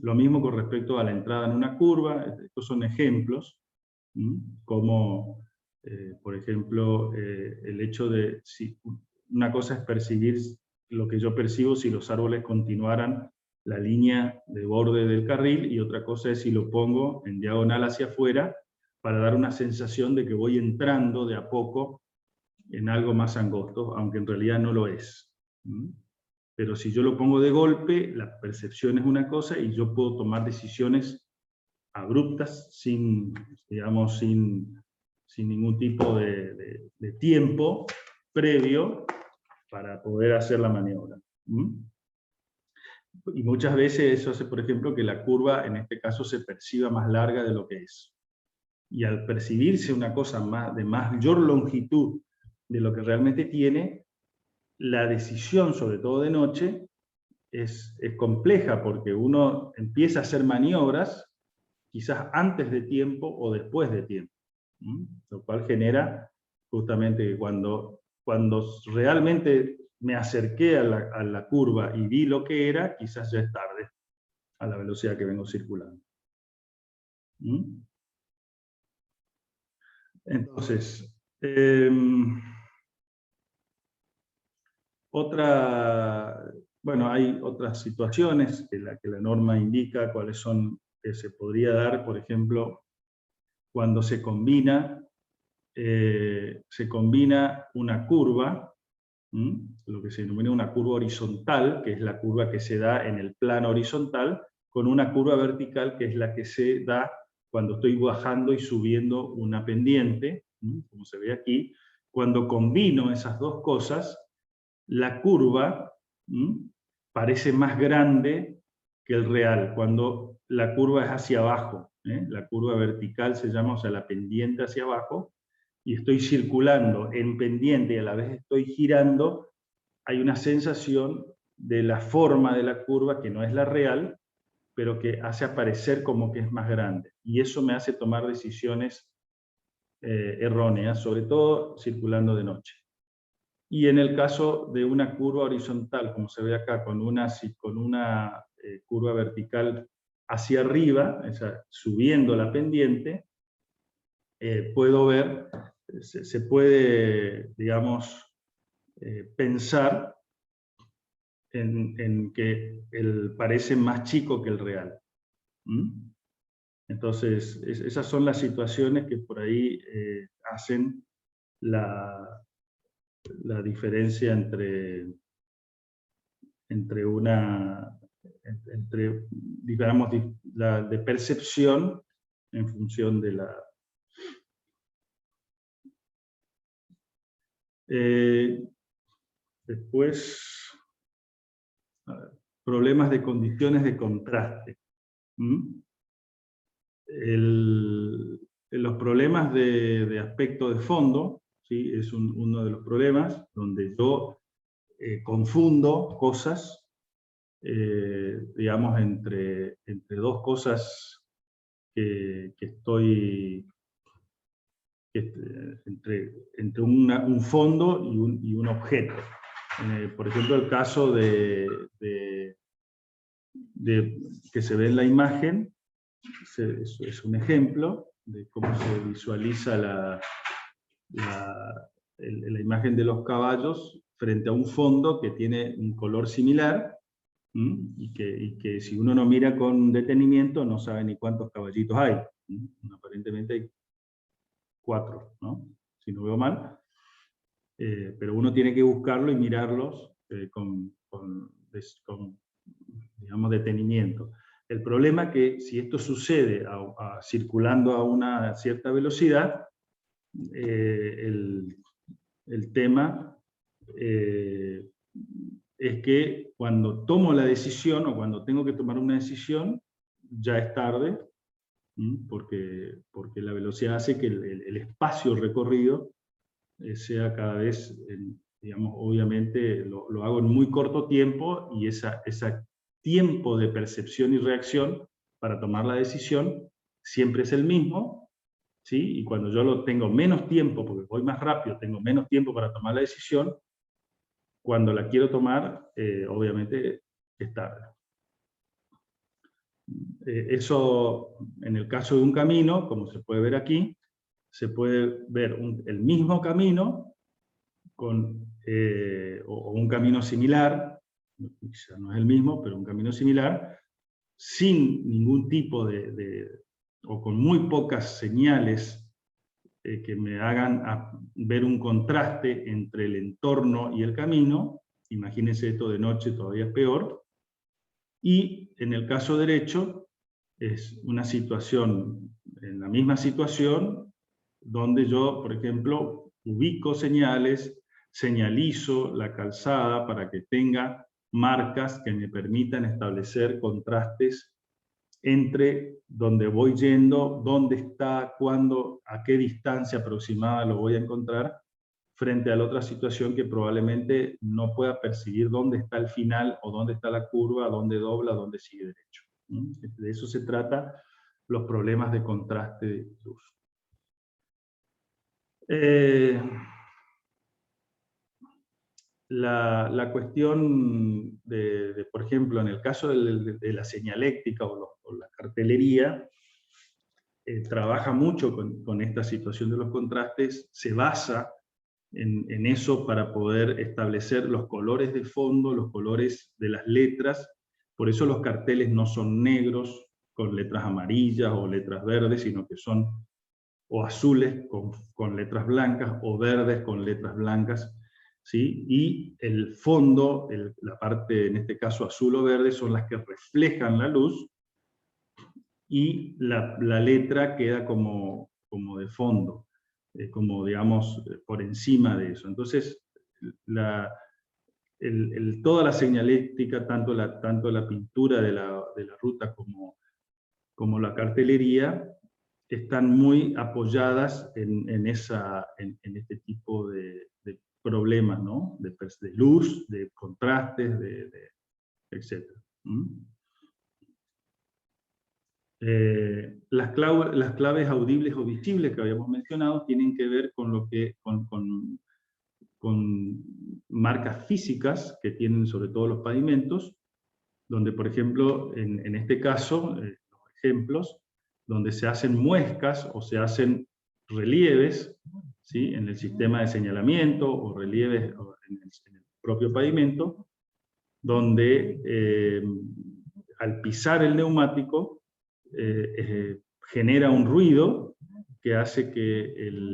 Lo mismo con respecto a la entrada en una curva. Estos son ejemplos, como, por ejemplo, el hecho de, si una cosa es percibir lo que yo percibo si los árboles continuaran la línea de borde del carril, y otra cosa es si lo pongo en diagonal hacia afuera, para dar una sensación de que voy entrando de a poco en algo más angosto, aunque en realidad no lo es. Pero si yo lo pongo de golpe, la percepción es una cosa, y yo puedo tomar decisiones abruptas, sin ningún tipo de tiempo previo para poder hacer la maniobra. Y muchas veces eso hace, por ejemplo, que la curva, en este caso, se perciba más larga de lo que es. Y al percibirse una cosa de mayor longitud de lo que realmente tiene, la decisión, sobre todo de noche, es compleja, porque uno empieza a hacer maniobras quizás antes de tiempo o después de tiempo. Lo cual genera justamente que cuando realmente me acerqué a la curva y vi lo que era, quizás ya es tarde a la velocidad que vengo circulando. Entonces, hay otras situaciones que la norma indica cuáles son, que se podría dar, por ejemplo, cuando se combina una curva, lo que se denomina una curva horizontal, que es la curva que se da en el plano horizontal, con una curva vertical, que es la que se da cuando estoy bajando y subiendo una pendiente, como se ve aquí. Cuando combino esas dos cosas, la curva parece más grande que el real, cuando la curva es hacia abajo. La curva vertical se llama, o sea, la pendiente hacia abajo, y estoy circulando en pendiente y a la vez estoy girando, hay una sensación de la forma de la curva que no es la real, pero que hace aparecer como que es más grande. Y eso me hace tomar decisiones erróneas, sobre todo circulando de noche. Y en el caso de una curva horizontal, como se ve acá, con una curva vertical hacia arriba, subiendo la pendiente, puedo ver, se puede, digamos, pensar en que parece más chico que el real. Entonces, esas son las situaciones que por ahí hacen la diferencia entre digamos, la de percepción en función de la... Después, problemas de condiciones de contraste. Los problemas de aspecto de fondo, ¿sí? Es uno de los problemas donde yo confundo cosas, digamos, entre dos cosas que estoy... entre un fondo y un objeto. Por ejemplo, el caso que se ve en la imagen, es un ejemplo de cómo se visualiza la imagen de los caballos frente a un fondo que tiene un color similar, y que si uno no mira con detenimiento no sabe ni cuántos caballitos hay. Aparentemente hay 4, ¿no? Si no veo mal. Pero uno tiene que buscarlo y mirarlos con digamos, detenimiento. El problema es que si esto sucede circulando a una cierta velocidad, el tema es que cuando tomo la decisión o cuando tengo que tomar una decisión, ya es tarde, porque la velocidad hace que el espacio recorrido sea cada vez, digamos, obviamente lo hago en muy corto tiempo, y ese tiempo de percepción y reacción para tomar la decisión siempre es el mismo, ¿sí? Y cuando yo tengo menos tiempo, porque voy más rápido, tengo menos tiempo para tomar la decisión, cuando la quiero tomar, obviamente es tarde. Eso, en el caso de un camino, como se puede ver aquí, se puede ver el mismo camino, o un camino similar, quizá no es el mismo, pero un camino similar, sin ningún tipo o con muy pocas señales que me hagan ver un contraste entre el entorno y el camino. Imagínense esto de noche, todavía es peor. Y en el caso derecho, es una situación, en la misma situación, donde yo, por ejemplo, ubico señales, señalizo la calzada para que tenga marcas que me permitan establecer contrastes entre donde voy yendo, dónde está, cuándo, a qué distancia aproximada lo voy a encontrar, frente a la otra situación que probablemente no pueda percibir dónde está el final, o dónde está la curva, dónde dobla, dónde sigue derecho. De eso se trata los problemas de contraste de luz. La cuestión de, por ejemplo, en el caso de la señaléctica o la cartelería, trabaja mucho con esta situación de los contrastes, se basa en eso para poder establecer los colores de fondo, los colores de las letras. Por eso los carteles no son negros con letras amarillas o letras verdes, sino que son o azules con letras blancas, o verdes con letras blancas, ¿sí? Y el fondo, la parte, en este caso azul o verde, son las que reflejan la luz, y la letra queda como de fondo, como digamos por encima de eso. Entonces, toda la señaléctica, tanto la pintura de la ruta como la cartelería, están muy apoyadas en este tipo de problemas, ¿no? De luz, de contrastes, etc. Las claves audibles o visibles que habíamos mencionado tienen que ver con con marcas físicas que tienen sobre todo los pavimentos, donde por ejemplo, en este caso, los ejemplos, donde se hacen muescas o se hacen relieves, ¿sí? En el sistema de señalamiento, o relieves en el propio pavimento, donde al pisar el neumático genera un ruido que hace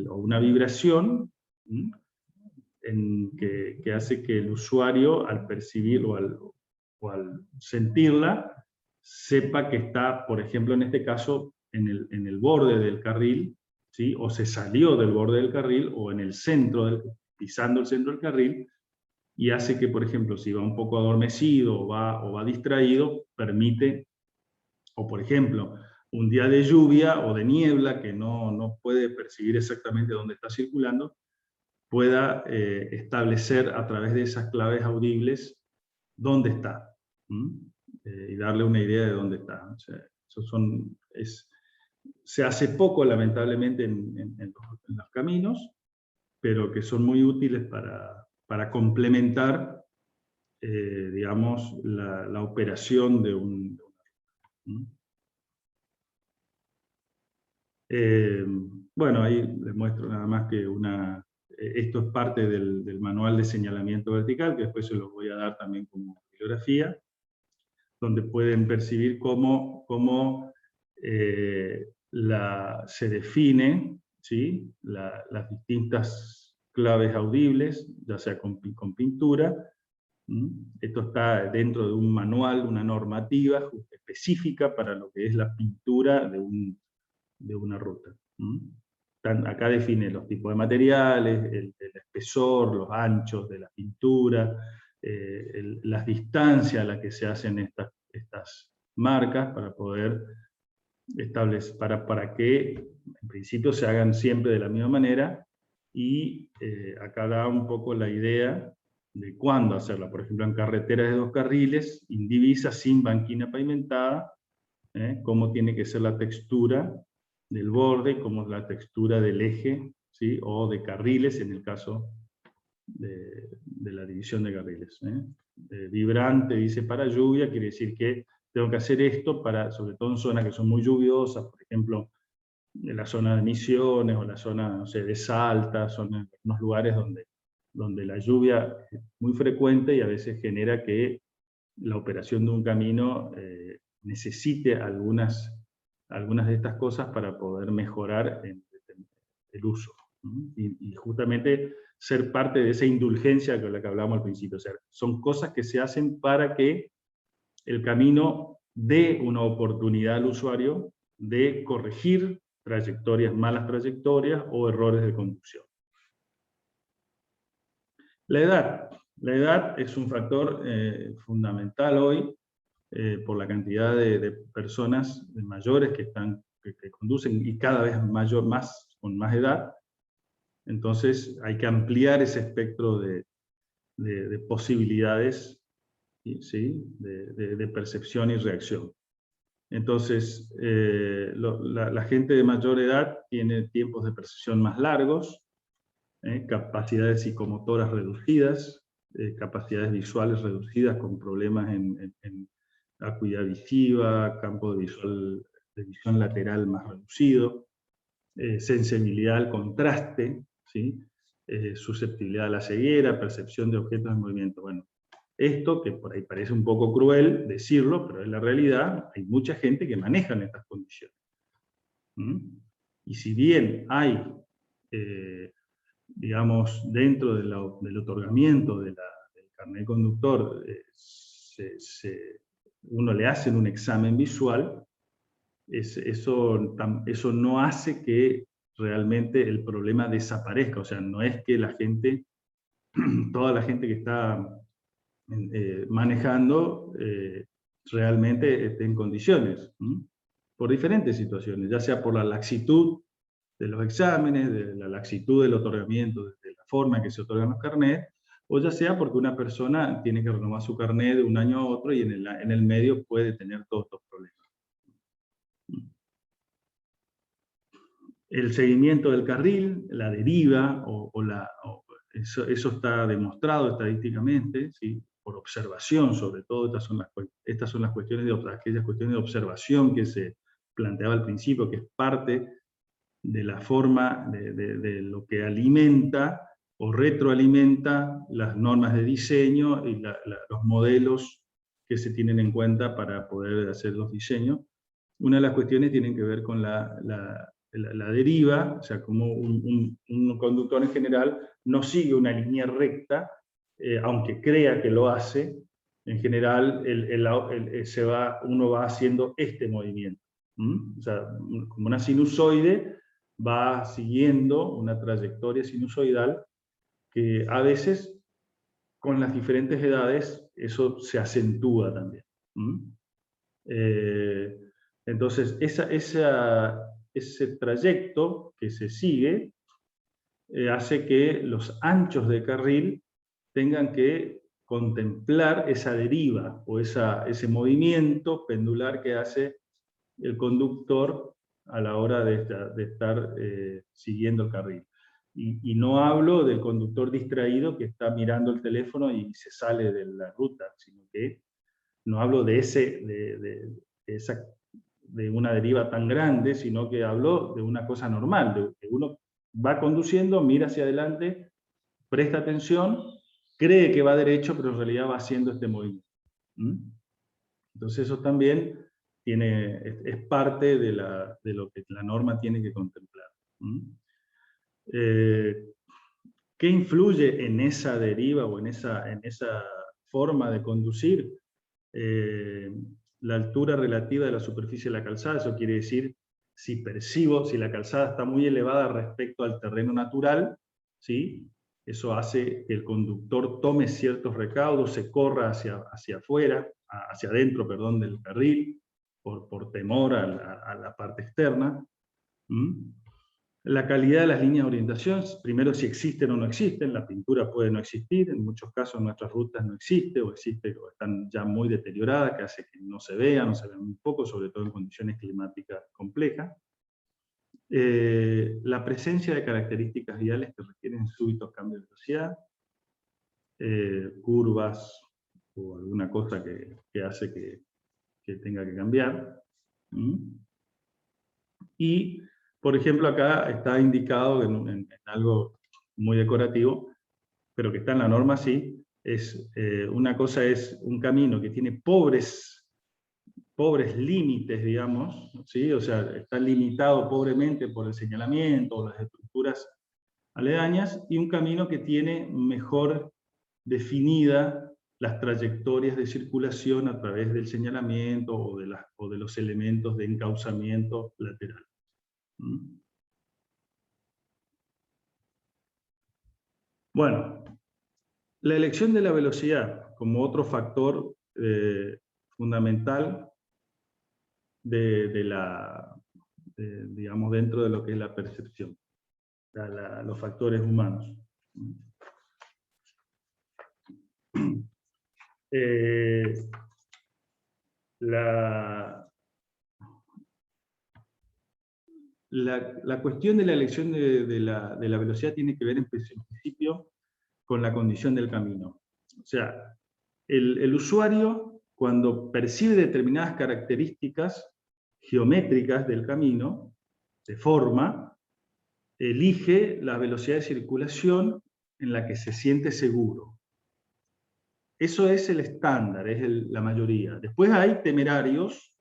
o una vibración, que hace que el usuario, al percibirlo o al sentirla, sepa que está, por ejemplo, en este caso, en el borde del carril, ¿sí? O se salió del borde del carril, o en el centro, pisando el centro del carril, y hace que, por ejemplo, si va un poco adormecido o va distraído, permite, o por ejemplo, un día de lluvia o de niebla, que no puede percibir exactamente dónde está circulando, pueda establecer a través de esas claves audibles dónde está, y darle una idea de dónde está. O sea, se hace poco, lamentablemente, en los caminos, pero que son muy útiles para complementar, digamos, la operación de un. Bueno, ahí les muestro nada más que esto es parte del manual de señalamiento vertical, que después se los voy a dar también como bibliografía, donde pueden percibir cómo se define, ¿sí? Las distintas claves audibles, ya sea con pintura. Esto está dentro de un manual, una normativa específica para lo que es la pintura de una ruta. Acá define los tipos de materiales, el espesor, los anchos de la pintura, las distancias a las que se hacen estas marcas, para poder establecer, para que en principio se hagan siempre de la misma manera, y acá da un poco la idea de cuándo hacerla. Por ejemplo, en carreteras de 2 carriles, indivisas, sin banquina pavimentada, cómo tiene que ser la textura del borde, cómo es la textura del eje, ¿sí? O de carriles, en el caso de la división de carriles. Vibrante, dice para lluvia, quiere decir que tengo que hacer esto, sobre todo en zonas que son muy lluviosas, por ejemplo, en la zona de Misiones, o la zona, no sé, de Salta, son unos lugares donde la lluvia es muy frecuente, y a veces genera que la operación de un camino necesite algunas de estas cosas para poder mejorar el uso. Y justamente ser parte de esa indulgencia con la que hablábamos al principio. O sea, son cosas que se hacen para que el camino dé una oportunidad al usuario de corregir malas trayectorias o errores de conducción. La edad. La edad es un factor fundamental hoy por la cantidad de personas mayores que conducen y cada vez con más edad. Entonces hay que ampliar ese espectro de posibilidades, ¿sí? de percepción y reacción. Entonces, la gente de mayor edad tiene tiempos de percepción más largos, capacidades psicomotoras reducidas, capacidades visuales reducidas con problemas en acuidad visiva, campo de visión lateral más reducido, sensibilidad al contraste, ¿sí? Susceptibilidad a la ceguera, percepción de objetos en movimiento. Bueno, esto, que por ahí parece un poco cruel decirlo, pero es la realidad, hay mucha gente que maneja en estas condiciones. Y si bien hay, digamos, dentro del otorgamiento del carnet conductor, uno le hacen un examen visual, eso no hace que realmente el problema desaparezca. O sea, no es que la gente, toda la gente que está manejando realmente esté en condiciones, por diferentes situaciones, ya sea por la laxitud de los exámenes, de la laxitud del otorgamiento, de la forma en que se otorgan los carnets, o ya sea porque una persona tiene que renovar su carnet de un año a otro y en el medio puede tener todos estos problemas. El seguimiento del carril, la deriva, eso está demostrado estadísticamente, ¿sí? Por observación sobre todo. Estas son las cuestiones aquellas cuestiones de observación que se planteaba al principio, que es parte de la forma de lo que alimenta o retroalimenta las normas de diseño y los modelos que se tienen en cuenta para poder hacer los diseños. Una de las cuestiones tiene que ver con la deriva, o sea, como un conductor en general no sigue una línea recta, aunque crea que lo hace. En general uno va haciendo este movimiento. O sea, como una sinusoide va siguiendo una trayectoria sinusoidal que a veces con las diferentes edades eso se acentúa también. Entonces, ese trayecto que se sigue hace que los anchos de carril tengan que contemplar esa deriva o ese movimiento pendular que hace el conductor a la hora de estar siguiendo el carril. Y no hablo del conductor distraído que está mirando el teléfono y se sale de la ruta, sino que no hablo de una deriva tan grande, sino que hablo de una cosa normal, de que uno va conduciendo, mira hacia adelante, presta atención, cree que va derecho, pero en realidad va haciendo este movimiento. Entonces eso también es parte de lo que la norma tiene que contemplar. ¿Qué influye en esa deriva o en esa forma de conducir? La altura relativa de la superficie de la calzada. Eso quiere decir si la calzada está muy elevada respecto al terreno natural, ¿sí? Eso hace que el conductor tome ciertos recaudos, se corra hacia adentro, perdón, del carril, por temor a la parte externa. La calidad de las líneas de orientación, primero si existen o no existen. La pintura puede no existir, en muchos casos en nuestras rutas no existe, o están ya muy deterioradas, que hace que no se vean un poco, sobre todo en condiciones climáticas complejas. La presencia de características viales que requieren súbitos cambios de velocidad, curvas o alguna cosa que hace que tenga que cambiar. Y, por ejemplo, acá está indicado en algo muy decorativo, pero que está en la norma sí, una cosa es un camino que tiene pobres límites, digamos, ¿sí? O sea, está limitado pobremente por el señalamiento o las estructuras aledañas, y un camino que tiene mejor definida las trayectorias de circulación a través del señalamiento o de los elementos de encauzamiento lateral. Bueno, La elección de la velocidad como otro factor fundamental digamos, dentro de lo que es la percepción, los factores humanos. La cuestión de la elección de la velocidad tiene que ver en principio con la condición del camino. O sea, el usuario, cuando percibe determinadas características geométricas del camino, de forma, elige la velocidad de circulación en la que se siente seguro. Eso es el estándar, es la mayoría. Después hay temerarios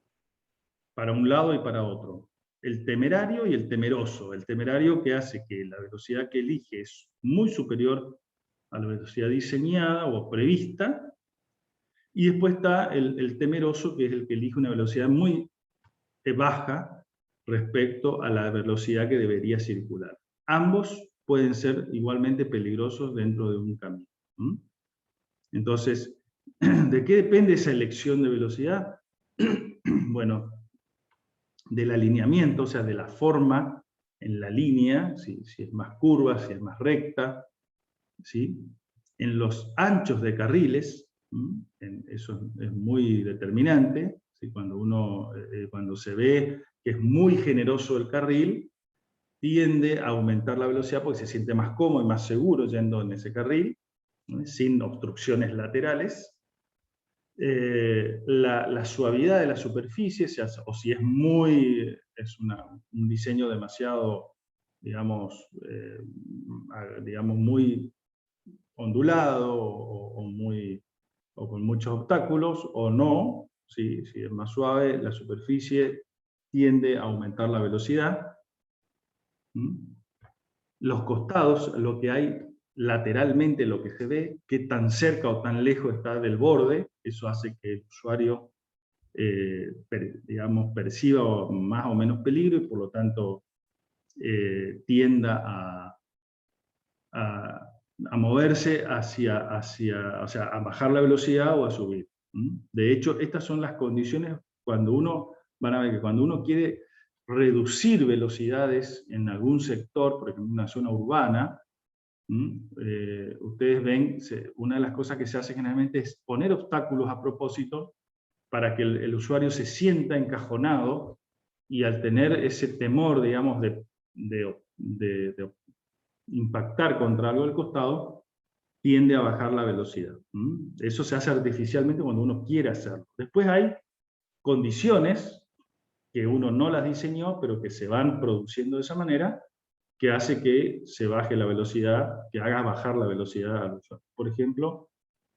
para un lado y para otro. El temerario y el temeroso. El temerario que hace que la velocidad que elige es muy superior a la velocidad diseñada o prevista. Y después está el temeroso, que es el que elige una velocidad muy baja respecto a la velocidad que debería circular. Ambos pueden ser igualmente peligrosos dentro de un camino. Entonces, ¿de qué depende esa elección de velocidad? Bueno, del alineamiento, o sea, de la forma en la línea, si es más curva, si es más recta, ¿sí? En los anchos de carriles, eso es muy determinante, ¿sí? Cuando se ve que es muy generoso el carril, tiende a aumentar la velocidad porque se siente más cómodo y más seguro yendo en ese carril, ¿no? Sin obstrucciones laterales. La suavidad de la superficie, o si es un diseño demasiado, digamos, muy ondulado o con muchos obstáculos, o no, si es más suave, la superficie tiende a aumentar la velocidad. Los costados, lo que hay lateralmente, lo que se ve, qué tan cerca o tan lejos está del borde, eso hace que el usuario perciba más o menos peligro y por lo tanto tienda a moverse o sea, a bajar la velocidad o a subir. De hecho, estas son las condiciones van a ver que cuando uno quiere reducir velocidades en algún sector, por ejemplo, en una zona urbana, ustedes ven, una de las cosas que se hace generalmente es poner obstáculos a propósito para que el usuario se sienta encajonado y al tener ese temor, digamos, de impactar contra algo del costado, tiende a bajar la velocidad. Eso se hace artificialmente cuando uno quiere hacerlo. Después hay condiciones que uno no las diseñó, pero que se van produciendo de esa manera, que hace que se baje la velocidad, que haga bajar la velocidad al usuario. Por ejemplo,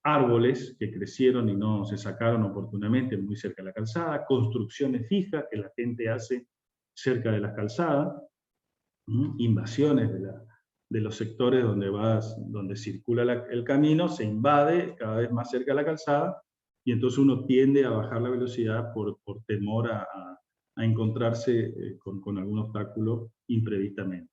árboles que crecieron y no se sacaron oportunamente muy cerca de la calzada, construcciones fijas que la gente hace cerca de las calzadas, invasiones de los sectores donde circula el camino, se invade cada vez más cerca de la calzada, y entonces uno tiende a bajar la velocidad por temor a encontrarse con algún obstáculo imprevistamente.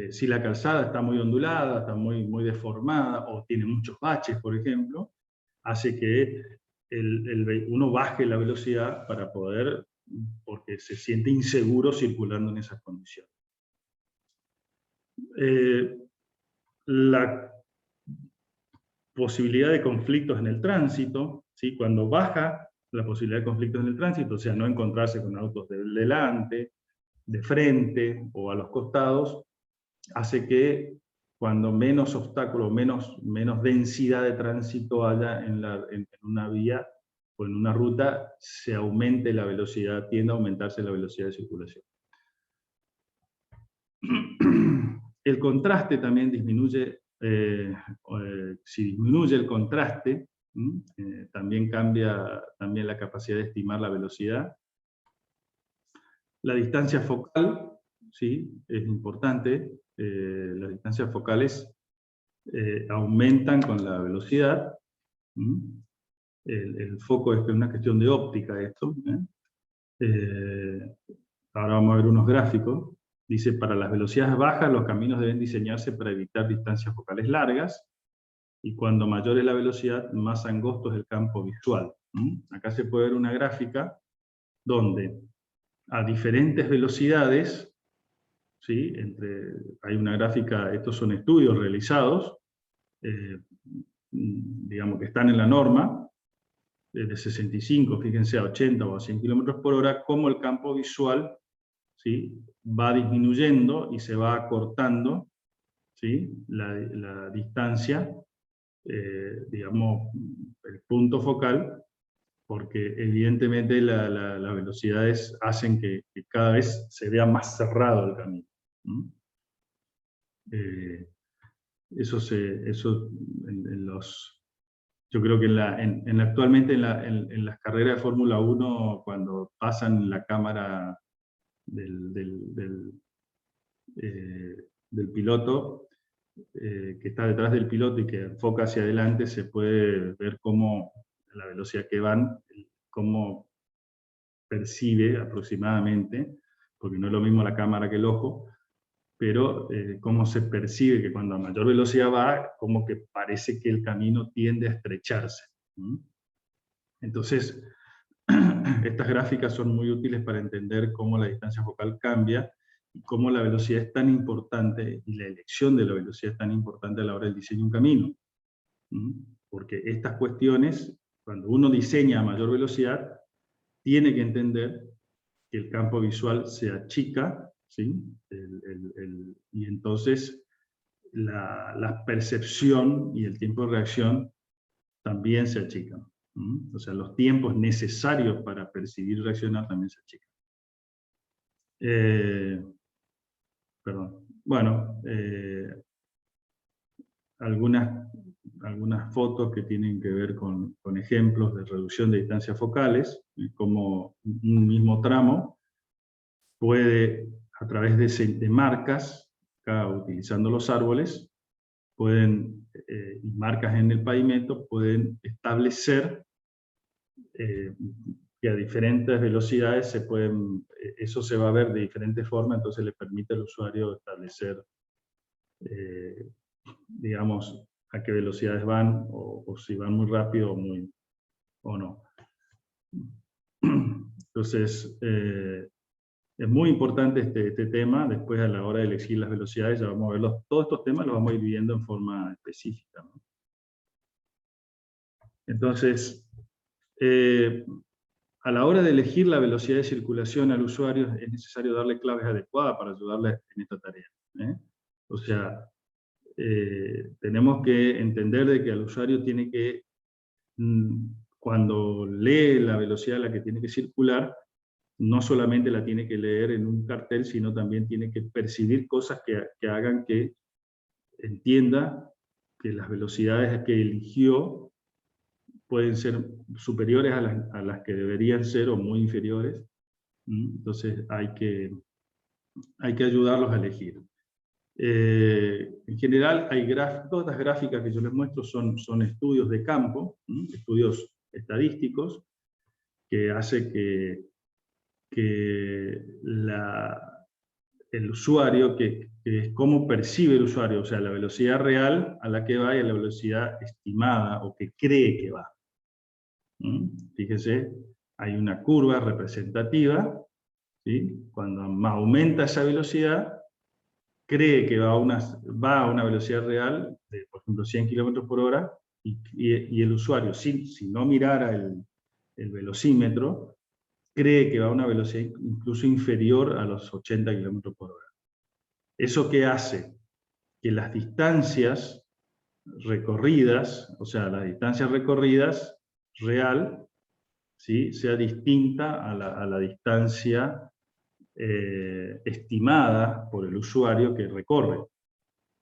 Si la calzada está muy ondulada, está muy deformada, o tiene muchos baches, por ejemplo, hace que uno baje la velocidad porque se siente inseguro circulando en esas condiciones. La posibilidad de conflictos en el tránsito, ¿sí? Cuando baja la posibilidad de conflictos en el tránsito, o sea, no encontrarse con autos de delante, de frente o a los costados, hace que cuando menos obstáculos, menos densidad de tránsito haya en una vía o en una ruta, se aumente la velocidad, tiende a aumentarse la velocidad de circulación. El contraste también disminuye, si disminuye el contraste, también cambia la capacidad de estimar la velocidad. La distancia focal, ¿sí? Es importante. Las distancias focales aumentan con la velocidad. El foco es una cuestión de óptica esto. Ahora vamos a ver unos gráficos. Dice, para las velocidades bajas los caminos deben diseñarse para evitar distancias focales largas, y cuando mayor es la velocidad, más angosto es el campo visual. Acá se puede ver una gráfica donde a diferentes velocidades, ¿sí? Hay una gráfica, estos son estudios realizados, digamos que están en la norma, de 65, fíjense, a 80 o a 100 km por hora, cómo el campo visual, ¿sí?, va disminuyendo y se va acortando, ¿sí?, la distancia, digamos, el punto focal, porque evidentemente las velocidades hacen que cada vez se vea más cerrado el camino. Eso yo creo que actualmente en las carreras de Fórmula 1, cuando pasan la cámara del piloto, que está detrás del piloto y que enfoca hacia adelante, se puede ver cómo la velocidad que van, cómo percibe aproximadamente, porque no es lo mismo la cámara que el ojo, pero cómo se percibe que cuando a mayor velocidad va, como que parece que el camino tiende a estrecharse. Entonces, estas gráficas son muy útiles para entender cómo la distancia focal cambia, y cómo la velocidad es tan importante, y la elección de la velocidad es tan importante a la hora del diseño de un camino. Porque estas cuestiones, cuando uno diseña a mayor velocidad, tiene que entender que el campo visual se achica, ¿sí? Y entonces la percepción y el tiempo de reacción también se achican. O sea, los tiempos necesarios para percibir y reaccionar también se achican. Perdón. Bueno, algunas fotos que tienen que ver con ejemplos de reducción de distancias focales, como un mismo tramo puede, a través de marcas, acá utilizando los árboles, y marcas en el pavimento, pueden establecer que a diferentes velocidades eso se va a ver de diferentes formas, entonces le permite al usuario establecer, digamos, a qué velocidades van, o si van muy rápido o no. Entonces, es muy importante este tema. Después, a la hora de elegir las velocidades, ya vamos a ver todos estos temas, los vamos a ir viendo en forma específica, ¿no? Entonces, a la hora de elegir la velocidad de circulación al usuario, es necesario darle claves adecuadas para ayudarle en esta tarea. O sea, tenemos que entender de que el usuario tiene que, cuando lee la velocidad a la que tiene que circular, no solamente la tiene que leer en un cartel, sino también tiene que percibir cosas que hagan que entienda que las velocidades que eligió pueden ser superiores a las que deberían ser, o muy inferiores. Entonces hay que ayudarlos a elegir. En general, todas las gráficas que yo les muestro son estudios de campo, estudios estadísticos, que hace que el usuario, que es cómo percibe el usuario, o sea, la velocidad real a la que va y la velocidad estimada o que cree que va. Fíjese, hay una curva representativa, ¿sí? Cuando aumenta esa velocidad, cree que va a una velocidad real de, por ejemplo, 100 km por hora, y el usuario, si no mirara el velocímetro, cree que va a una velocidad incluso inferior a los 80 km por hora. ¿Eso qué hace? Que las distancias recorridas, o sea, las distancias recorridas real, ¿sí?, sea distinta a la distancia estimada por el usuario que recorre.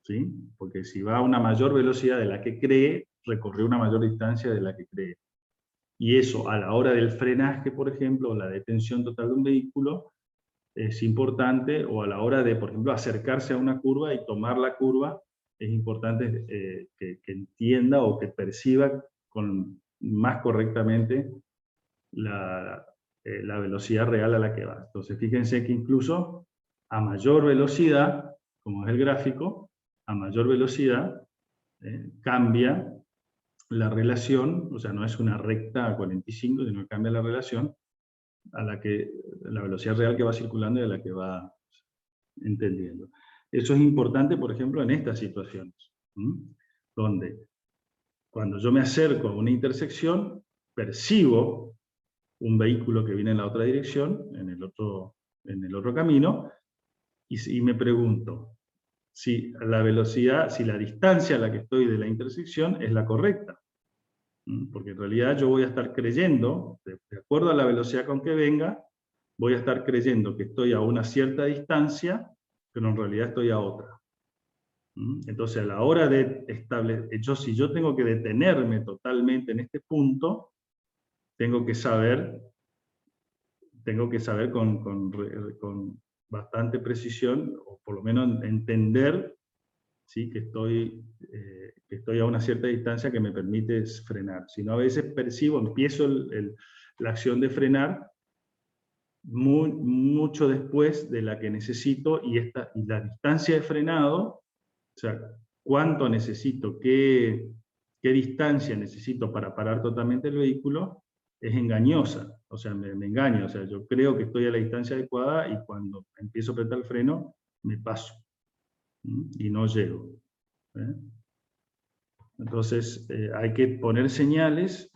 ¿Sí? Porque si va a una mayor velocidad de la que cree, recorrió una mayor distancia de la que cree. Y eso, a la hora del frenaje, por ejemplo, o la detención total de un vehículo, es importante, o a la hora de, por ejemplo, acercarse a una curva y tomar la curva, es importante que entienda o que perciba más correctamente la velocidad real a la que va. Entonces, fíjense que incluso a mayor velocidad, como es el gráfico, a mayor velocidad cambia la relación, o sea, no es una recta a 45, sino que cambia la relación a la velocidad real que va circulando y a la que va entendiendo. Eso es importante, por ejemplo, en estas situaciones, donde cuando yo me acerco a una intersección, percibo un vehículo que viene en la otra dirección, en el otro camino, y me pregunto si la velocidad, si la distancia a la que estoy de la intersección es la correcta. Porque en realidad yo voy a estar creyendo, de acuerdo a la velocidad con que venga, voy a estar creyendo que estoy a una cierta distancia, pero en realidad estoy a otra. Entonces, a la hora de establecer, si yo tengo que detenerme totalmente en este punto, tengo que saber con bastante precisión, o por lo menos entender, ¿sí?, que estoy a una cierta distancia que me permite frenar. Si no, a veces empiezo la acción de frenar mucho después de la que necesito, y la distancia de frenado, o sea, cuánto necesito, qué distancia necesito para parar totalmente el vehículo, es engañosa, o sea, me engaño, o sea, yo creo que estoy a la distancia adecuada y cuando empiezo a apretar el freno, me paso, y no llego. Entonces, hay que poner señales.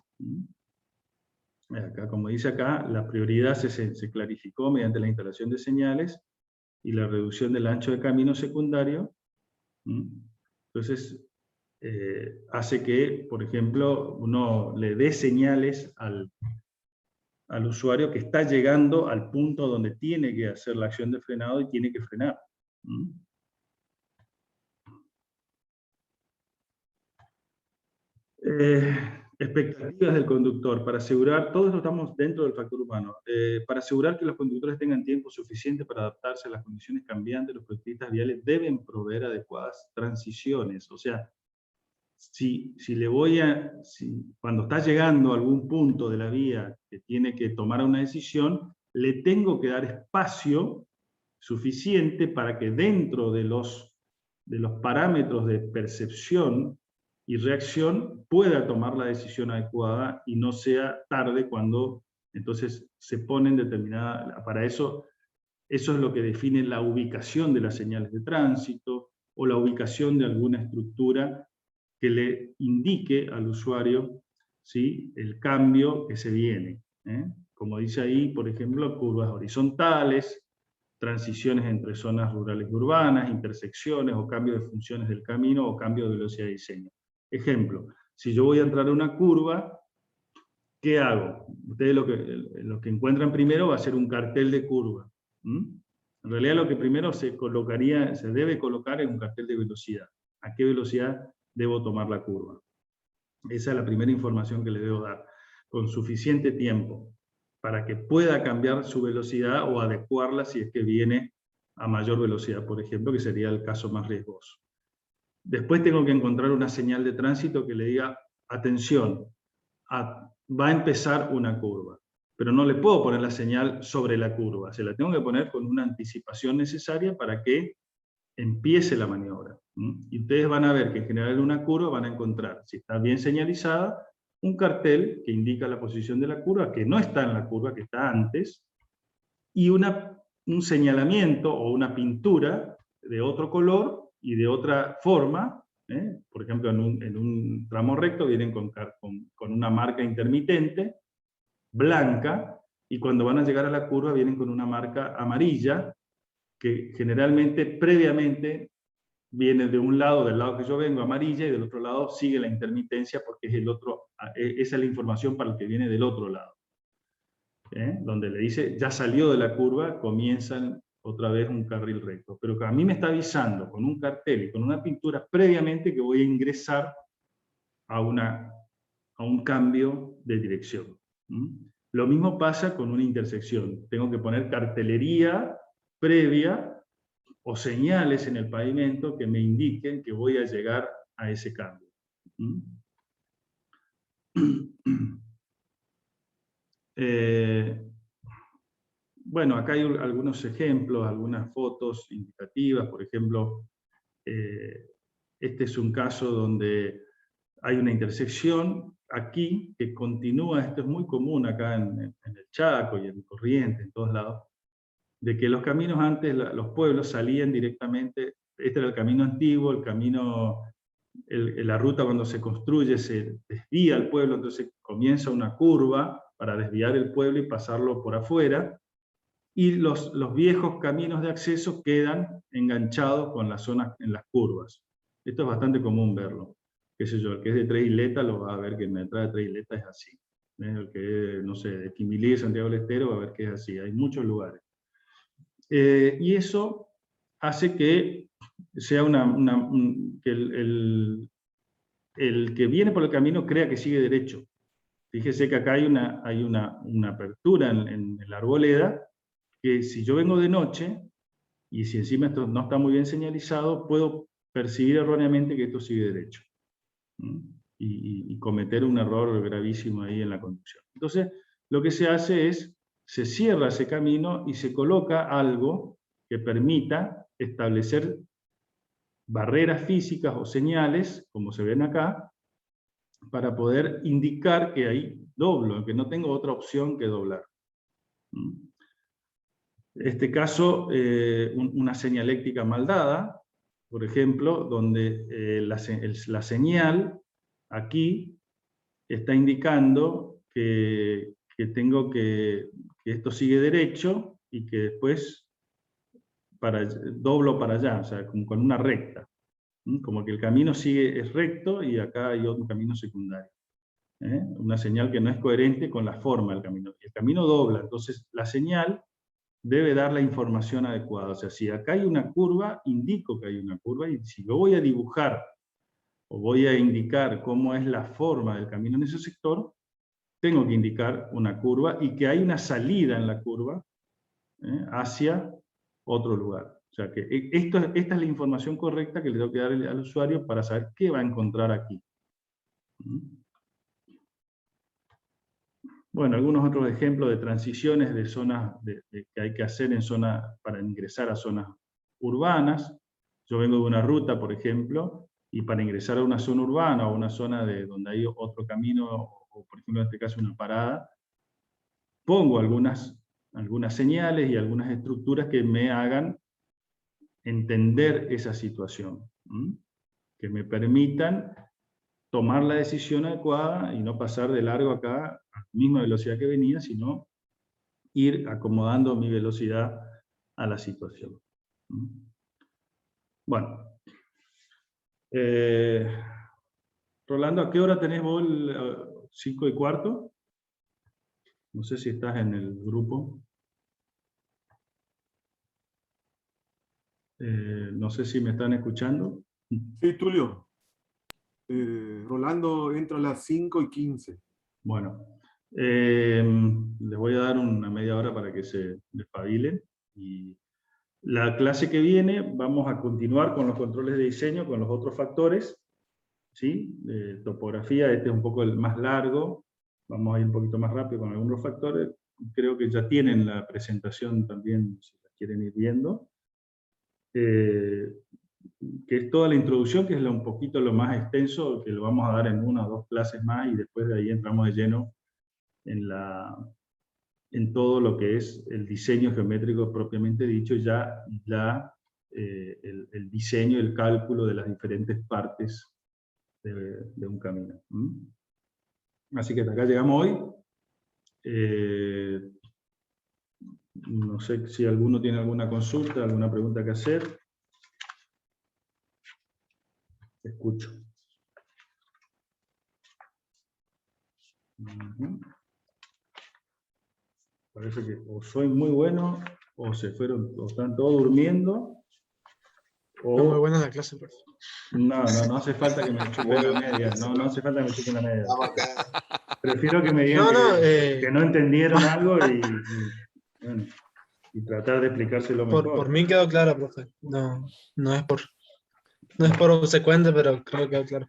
Acá, como dice acá, la prioridad se clarificó mediante la instalación de señales y la reducción del ancho de camino secundario. Entonces, hace que, por ejemplo, uno le dé señales al usuario que está llegando al punto donde tiene que hacer la acción de frenado y tiene que frenar. Expectativas del conductor, para asegurar, todos estamos dentro del factor humano, para asegurar que los conductores tengan tiempo suficiente para adaptarse a las condiciones cambiantes, los proyectistas viales deben proveer adecuadas transiciones. O sea, cuando está llegando a algún punto de la vía que tiene que tomar una decisión, le tengo que dar espacio suficiente para que dentro de los parámetros de percepción y reacción pueda tomar la decisión adecuada y no sea tarde cuando entonces se ponen determinadas. Para eso es lo que define la ubicación de las señales de tránsito o la ubicación de alguna estructura que le indique al usuario, ¿sí?, el cambio que se viene. Como dice ahí, por ejemplo, curvas horizontales, transiciones entre zonas rurales y urbanas, intersecciones o cambio de funciones del camino o cambio de velocidad de diseño. Ejemplo, si yo voy a entrar a una curva, ¿qué hago? Ustedes lo que encuentran primero va a ser un cartel de curva. En realidad lo que primero se debe colocar es un cartel de velocidad. ¿A qué velocidad debo tomar la curva? Esa es la primera información que le debo dar, con suficiente tiempo, para que pueda cambiar su velocidad o adecuarla si es que viene a mayor velocidad, por ejemplo, que sería el caso más riesgoso. Después tengo que encontrar una señal de tránsito que le diga, atención, va a empezar una curva. Pero no le puedo poner la señal sobre la curva, se la tengo que poner con una anticipación necesaria para que empiece la maniobra. Y ustedes van a ver que en general en una curva van a encontrar, si está bien señalizada, un cartel que indica la posición de la curva, que no está en la curva, que está antes, y un señalamiento o una pintura de otro color y de otra forma. Por ejemplo, en un tramo recto vienen con una marca intermitente, blanca, y cuando van a llegar a la curva vienen con una marca amarilla, que generalmente, previamente, viene de un lado, del lado que yo vengo, amarilla, y del otro lado sigue la intermitencia, porque esa es la información para el que viene del otro lado. Donde le dice, ya salió de la curva, comienzan otra vez un carril recto. Pero que a mí me está avisando con un cartel y con una pintura previamente que voy a ingresar a un cambio de dirección. Lo mismo pasa con una intersección. Tengo que poner cartelería previa o señales en el pavimento que me indiquen que voy a llegar a ese cambio. bueno, acá hay algunos ejemplos, algunas fotos indicativas. Por ejemplo, este es un caso donde hay una intersección aquí que continúa. Esto es muy común acá en el Chaco y en Corrientes, en todos lados, de que los caminos antes, los pueblos salían directamente. Este era el camino antiguo, el camino, la ruta cuando se construye se desvía el pueblo, entonces comienza una curva para desviar el pueblo y pasarlo por afuera, y los viejos caminos de acceso quedan enganchados con las zonas en las curvas. Esto es bastante común verlo. Qué sé yo, el que es de Tres Isletas lo va a ver que en la entrada de Tres Isletas es así. El que es, no sé, de Quimilí, Santiago del Estero, va a ver que es así. Hay muchos lugares. Y eso hace que sea que el que viene por el camino crea que sigue derecho. Fíjese que acá hay una apertura en la arboleda, que si yo vengo de noche, y si encima esto no está muy bien señalizado, puedo percibir erróneamente que esto sigue derecho. Y cometer un error gravísimo ahí en la conducción. Entonces, lo que se hace es, se cierra ese camino y se coloca algo que permita establecer barreras físicas o señales, como se ven acá, para poder indicar que ahí doblo, que no tengo otra opción que doblar. En este caso, una señaléctica mal dada, por ejemplo, donde la señal aquí está indicando que esto sigue derecho y que después doblo para allá, o sea, como con una recta. Como que el camino es recto y acá hay otro camino secundario. Una señal que no es coherente con la forma del camino. El camino dobla, entonces la señal debe dar la información adecuada. O sea, si acá hay una curva, indico que hay una curva, y si yo voy a dibujar o voy a indicar cómo es la forma del camino en ese sector, tengo que indicar una curva y que hay una salida en la curva hacia otro lugar. O sea, que esta es la información correcta que le tengo que dar al usuario para saber qué va a encontrar aquí. Bueno, algunos otros ejemplos de transiciones de zonas que hay que hacer en zonas para ingresar a zonas urbanas. Yo vengo de una ruta, por ejemplo, y para ingresar a una zona urbana o una zona donde hay otro camino, o por ejemplo en este caso una parada, pongo algunas señales y algunas estructuras que me hagan entender esa situación, que me permitan tomar la decisión adecuada y no pasar de largo acá a la misma velocidad que venía, sino ir acomodando mi velocidad a la situación. Bueno. Rolando, ¿a qué hora tenés vos 5:15? No sé si estás en el grupo. No sé si me están escuchando. Sí, Tulio. Rolando entra a las 5:15. Bueno, les voy a dar una media hora para que se despabilen. Y la clase que viene vamos a continuar con los controles de diseño, con los otros factores. ¿Sí? Topografía, este es un poco el más largo. Vamos a ir un poquito más rápido con algunos factores. Creo que ya tienen la presentación también, si la quieren ir viendo. Que es toda la introducción, que es un poquito lo más extenso, que lo vamos a dar en 1 o 2 clases más, y después de ahí entramos de lleno en todo lo que es el diseño geométrico propiamente dicho, ya el diseño, el cálculo de las diferentes partes de un camino. Así que hasta acá llegamos hoy. No sé si alguno tiene alguna consulta, alguna pregunta que hacer. Te escucho. Parece que o soy muy bueno, o se fueron, o están todos durmiendo. Está muy buena la clase, profe. No hace falta que me chupen la media. No hace falta que me chupen la media. Prefiero que me digan que no entendieron algo bueno, y tratar de explicárselo mejor. Por mí quedó claro, profe. No es por obsecuente, pero creo que quedó claro.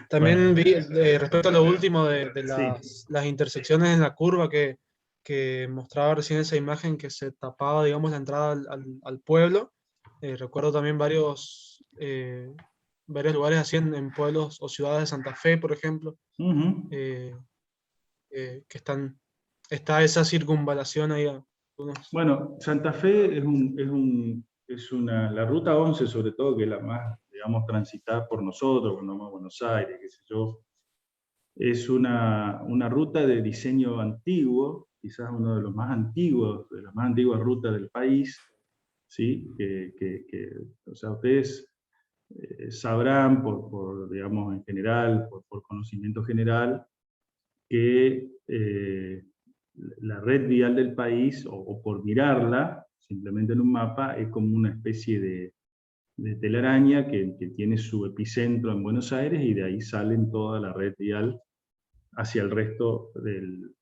También Bueno. vi, respecto a lo último de Sí. las intersecciones en la curva, que que mostraba recién esa imagen que se tapaba, digamos, la entrada al pueblo. Recuerdo también varios lugares así en pueblos o ciudades de Santa Fe, por ejemplo, Ujú. eh, que está esa circunvalación ahí. Bueno, Santa Fe la ruta 11 sobre todo, que es la más, digamos, transitada por nosotros, cuando vamos a Buenos Aires, qué sé yo, es una ruta de diseño antiguo, quizás uno de los más antiguos, de las más antiguas rutas del país, ¿sí? O sea, ustedes sabrán digamos, en general, por conocimiento general, que la red vial del país, o por mirarla, simplemente en un mapa, es como una especie de telaraña que tiene su epicentro en Buenos Aires y de ahí salen toda la red vial hacia el resto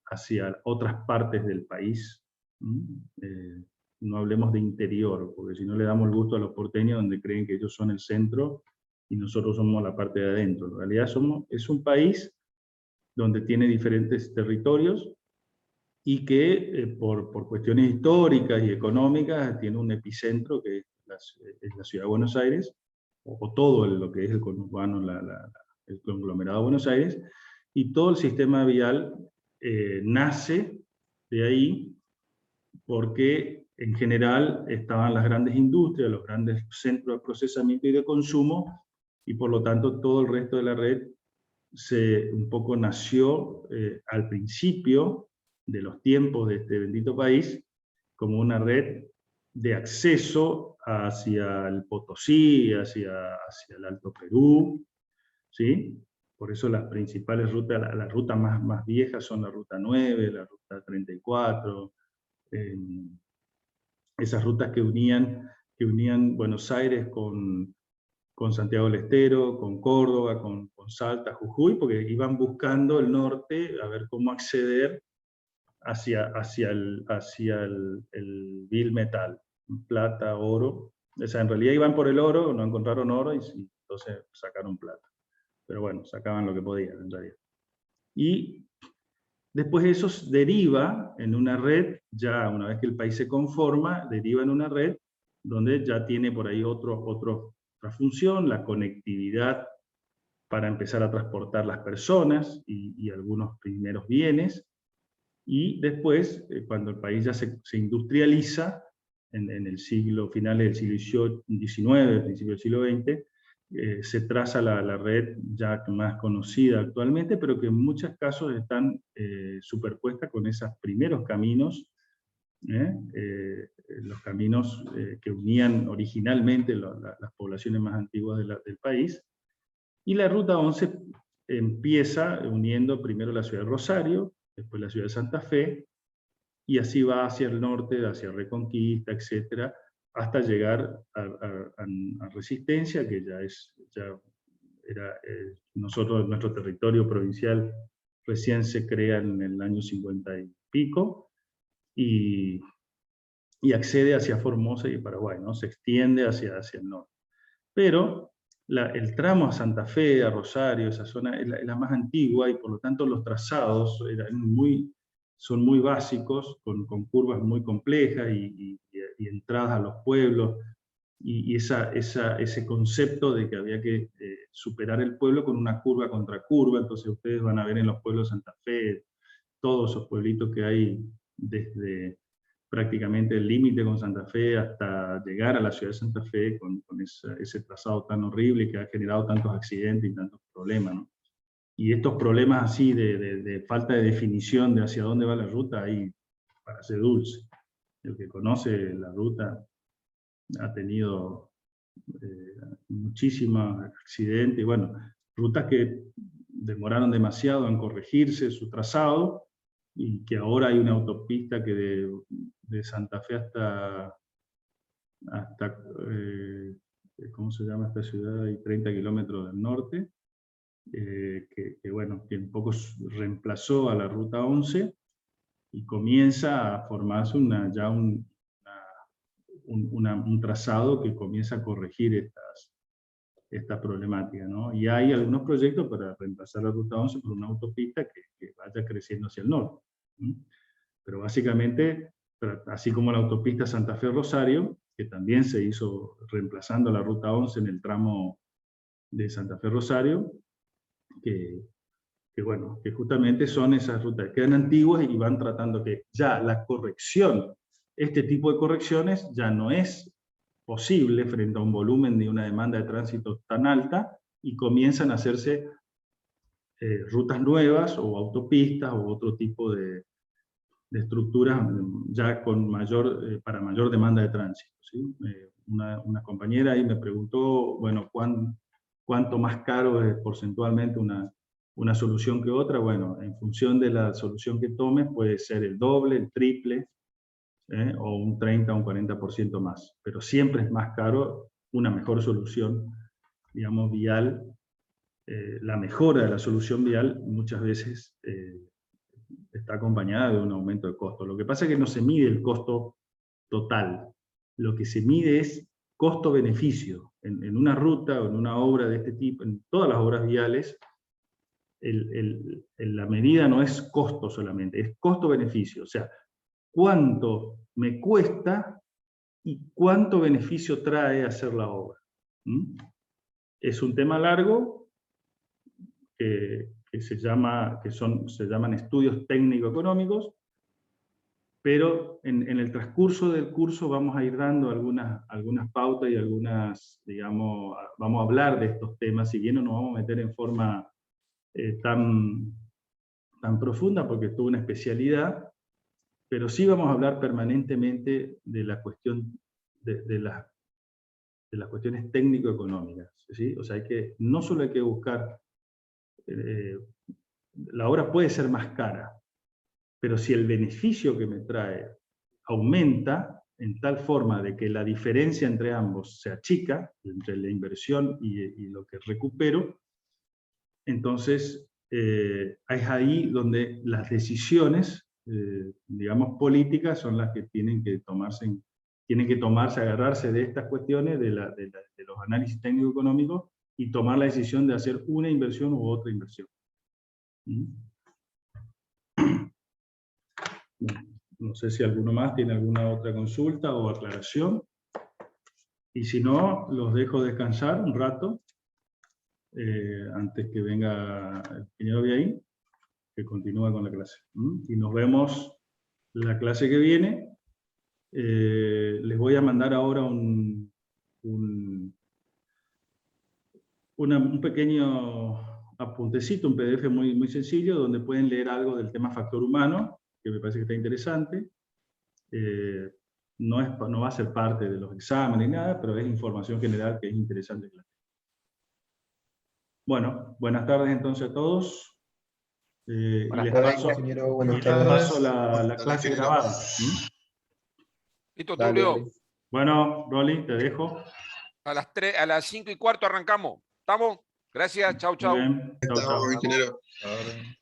hacia otras partes del país. No hablemos de interior, porque si no le damos el gusto a los porteños donde creen que ellos son el centro y nosotros somos la parte de adentro. En realidad es un país donde tiene diferentes territorios y que por cuestiones históricas y económicas tiene un epicentro que es la ciudad de Buenos Aires, o todo lo que es el conurbano, el conglomerado de Buenos Aires, y todo el sistema vial nace de ahí porque en general estaban las grandes industrias, los grandes centros de procesamiento y de consumo, y por lo tanto todo el resto de la red un poco nació al principio de los tiempos de este bendito país como una red de acceso hacia el Potosí, hacia el Alto Perú, ¿sí? Por eso las principales rutas, las rutas más viejas son la Ruta 9, la Ruta 34, esas rutas que unían Buenos Aires con Santiago del Estero, con Córdoba, con Salta, Jujuy, porque iban buscando el norte a ver cómo acceder hacia el vil metal, plata, oro. O sea, en realidad iban por el oro, no encontraron oro y entonces sacaron plata. Pero bueno, sacaban lo que podían en realidad. Y después eso deriva en una red, ya una vez que el país se conforma, deriva en una red donde ya tiene por ahí otra función, la conectividad para empezar a transportar las personas y algunos primeros bienes. Y después, cuando el país ya se industrializa, en el finales del siglo XIX, principio del siglo XX, se traza la red ya más conocida actualmente, pero que en muchos casos están superpuestas con esos primeros caminos, los caminos que unían originalmente las poblaciones más antiguas del país. Y la Ruta 11 empieza uniendo primero la ciudad de Rosario, después la ciudad de Santa Fe, y así va hacia el norte, hacia Reconquista, etcétera, hasta llegar a Resistencia, que ya era, nuestro territorio provincial recién se crea en el año 50 y pico, y accede hacia Formosa y Paraguay, ¿no? Se extiende hacia el norte. Pero el tramo a Santa Fe, a Rosario, esa zona es la más antigua, y por lo tanto los trazados son muy básicos, con curvas muy complejas y entradas a los pueblos, y ese concepto de que había que superar el pueblo con una curva contra curva. Entonces ustedes van a ver en los pueblos de Santa Fe, todos esos pueblitos que hay desde prácticamente el límite con Santa Fe hasta llegar a la ciudad de Santa Fe, con ese trazado tan horrible que ha generado tantos accidentes y tantos problemas, ¿no? Y estos problemas así de falta de definición de hacia dónde va la ruta, ahí para ser dulce. El que conoce la ruta ha tenido muchísimos accidentes, y bueno, rutas que demoraron demasiado en corregirse su trazado, y que ahora hay una autopista que de Santa Fe hasta ¿cómo se llama esta ciudad? Hay 30 kilómetros del norte, bueno, que un poco reemplazó a la Ruta 11, y comienza a formarse un trazado que comienza a corregir esta problemática, ¿no? Y hay algunos proyectos para reemplazar la Ruta 11 por una autopista que vaya creciendo hacia el norte. pero básicamente, así como la autopista Santa Fe-Rosario, que también se hizo reemplazando la ruta 11 en el tramo de Santa Fe-Rosario, que bueno, que justamente son esas rutas que quedan antiguas y van tratando que ya la corrección, este tipo de correcciones ya no es posible frente a un volumen de una demanda de tránsito tan alta, y comienzan a hacerse rutas nuevas o autopistas o otro tipo de estructuras ya con para mayor demanda de tránsito, ¿sí? Una compañera ahí me preguntó, bueno, ¿cuánto más caro es porcentualmente una solución que otra? Bueno, en función de la solución que tomes puede ser el doble, el triple, o un 30 o un 40% más, pero siempre es más caro una mejor solución, digamos, vial. La mejora de la solución vial muchas veces está acompañada de un aumento de costo. Lo que pasa es que no se mide el costo total, lo que se mide es costo-beneficio. En una ruta o en una obra de este tipo, en todas las obras viales, la medida no es costo solamente, es costo-beneficio. O sea, cuánto me cuesta y cuánto beneficio trae hacer la obra. Es un tema largo que se llaman estudios técnico-económicos, pero en el transcurso del curso vamos a ir dando algunas pautas y digamos, vamos a hablar de estos temas, si bien no nos vamos a meter en forma tan profunda, porque es toda una especialidad, pero sí vamos a hablar permanentemente de la cuestión de las cuestiones técnico-económicas, ¿sí? O sea, no solo hay que buscar, la obra puede ser más cara, pero si el beneficio que me trae aumenta en tal forma de que la diferencia entre ambos se achica, entre la inversión y lo que recupero, entonces es ahí donde las decisiones, digamos, políticas son las que tienen que tomarse, agarrarse de estas cuestiones, de los análisis técnico-económicos, y tomar la decisión de hacer una inversión u otra inversión. No sé si alguno más tiene alguna otra consulta o aclaración. Y si no, los dejo descansar un rato, antes que venga el ingeniero Viaín, que continúa con la clase. Y nos vemos la clase que viene. Les voy a mandar ahora un pequeño apuntecito, un PDF muy, muy sencillo, donde pueden leer algo del tema factor humano, que me parece que está interesante. No va a ser parte de los exámenes ni nada, pero es información general que es interesante. Bueno, buenas tardes entonces a todos. Buenas tardes, ingeniero. Buenas tardes. Paso la clase grabada. Listo, Dale, Tulio. dale. Bueno, Rolly, te dejo. A las 5:15 arrancamos. ¿Estamos? Gracias. Chau, Muy chau. bien. Chau, chau. Estamos, ingeniero. Ahora.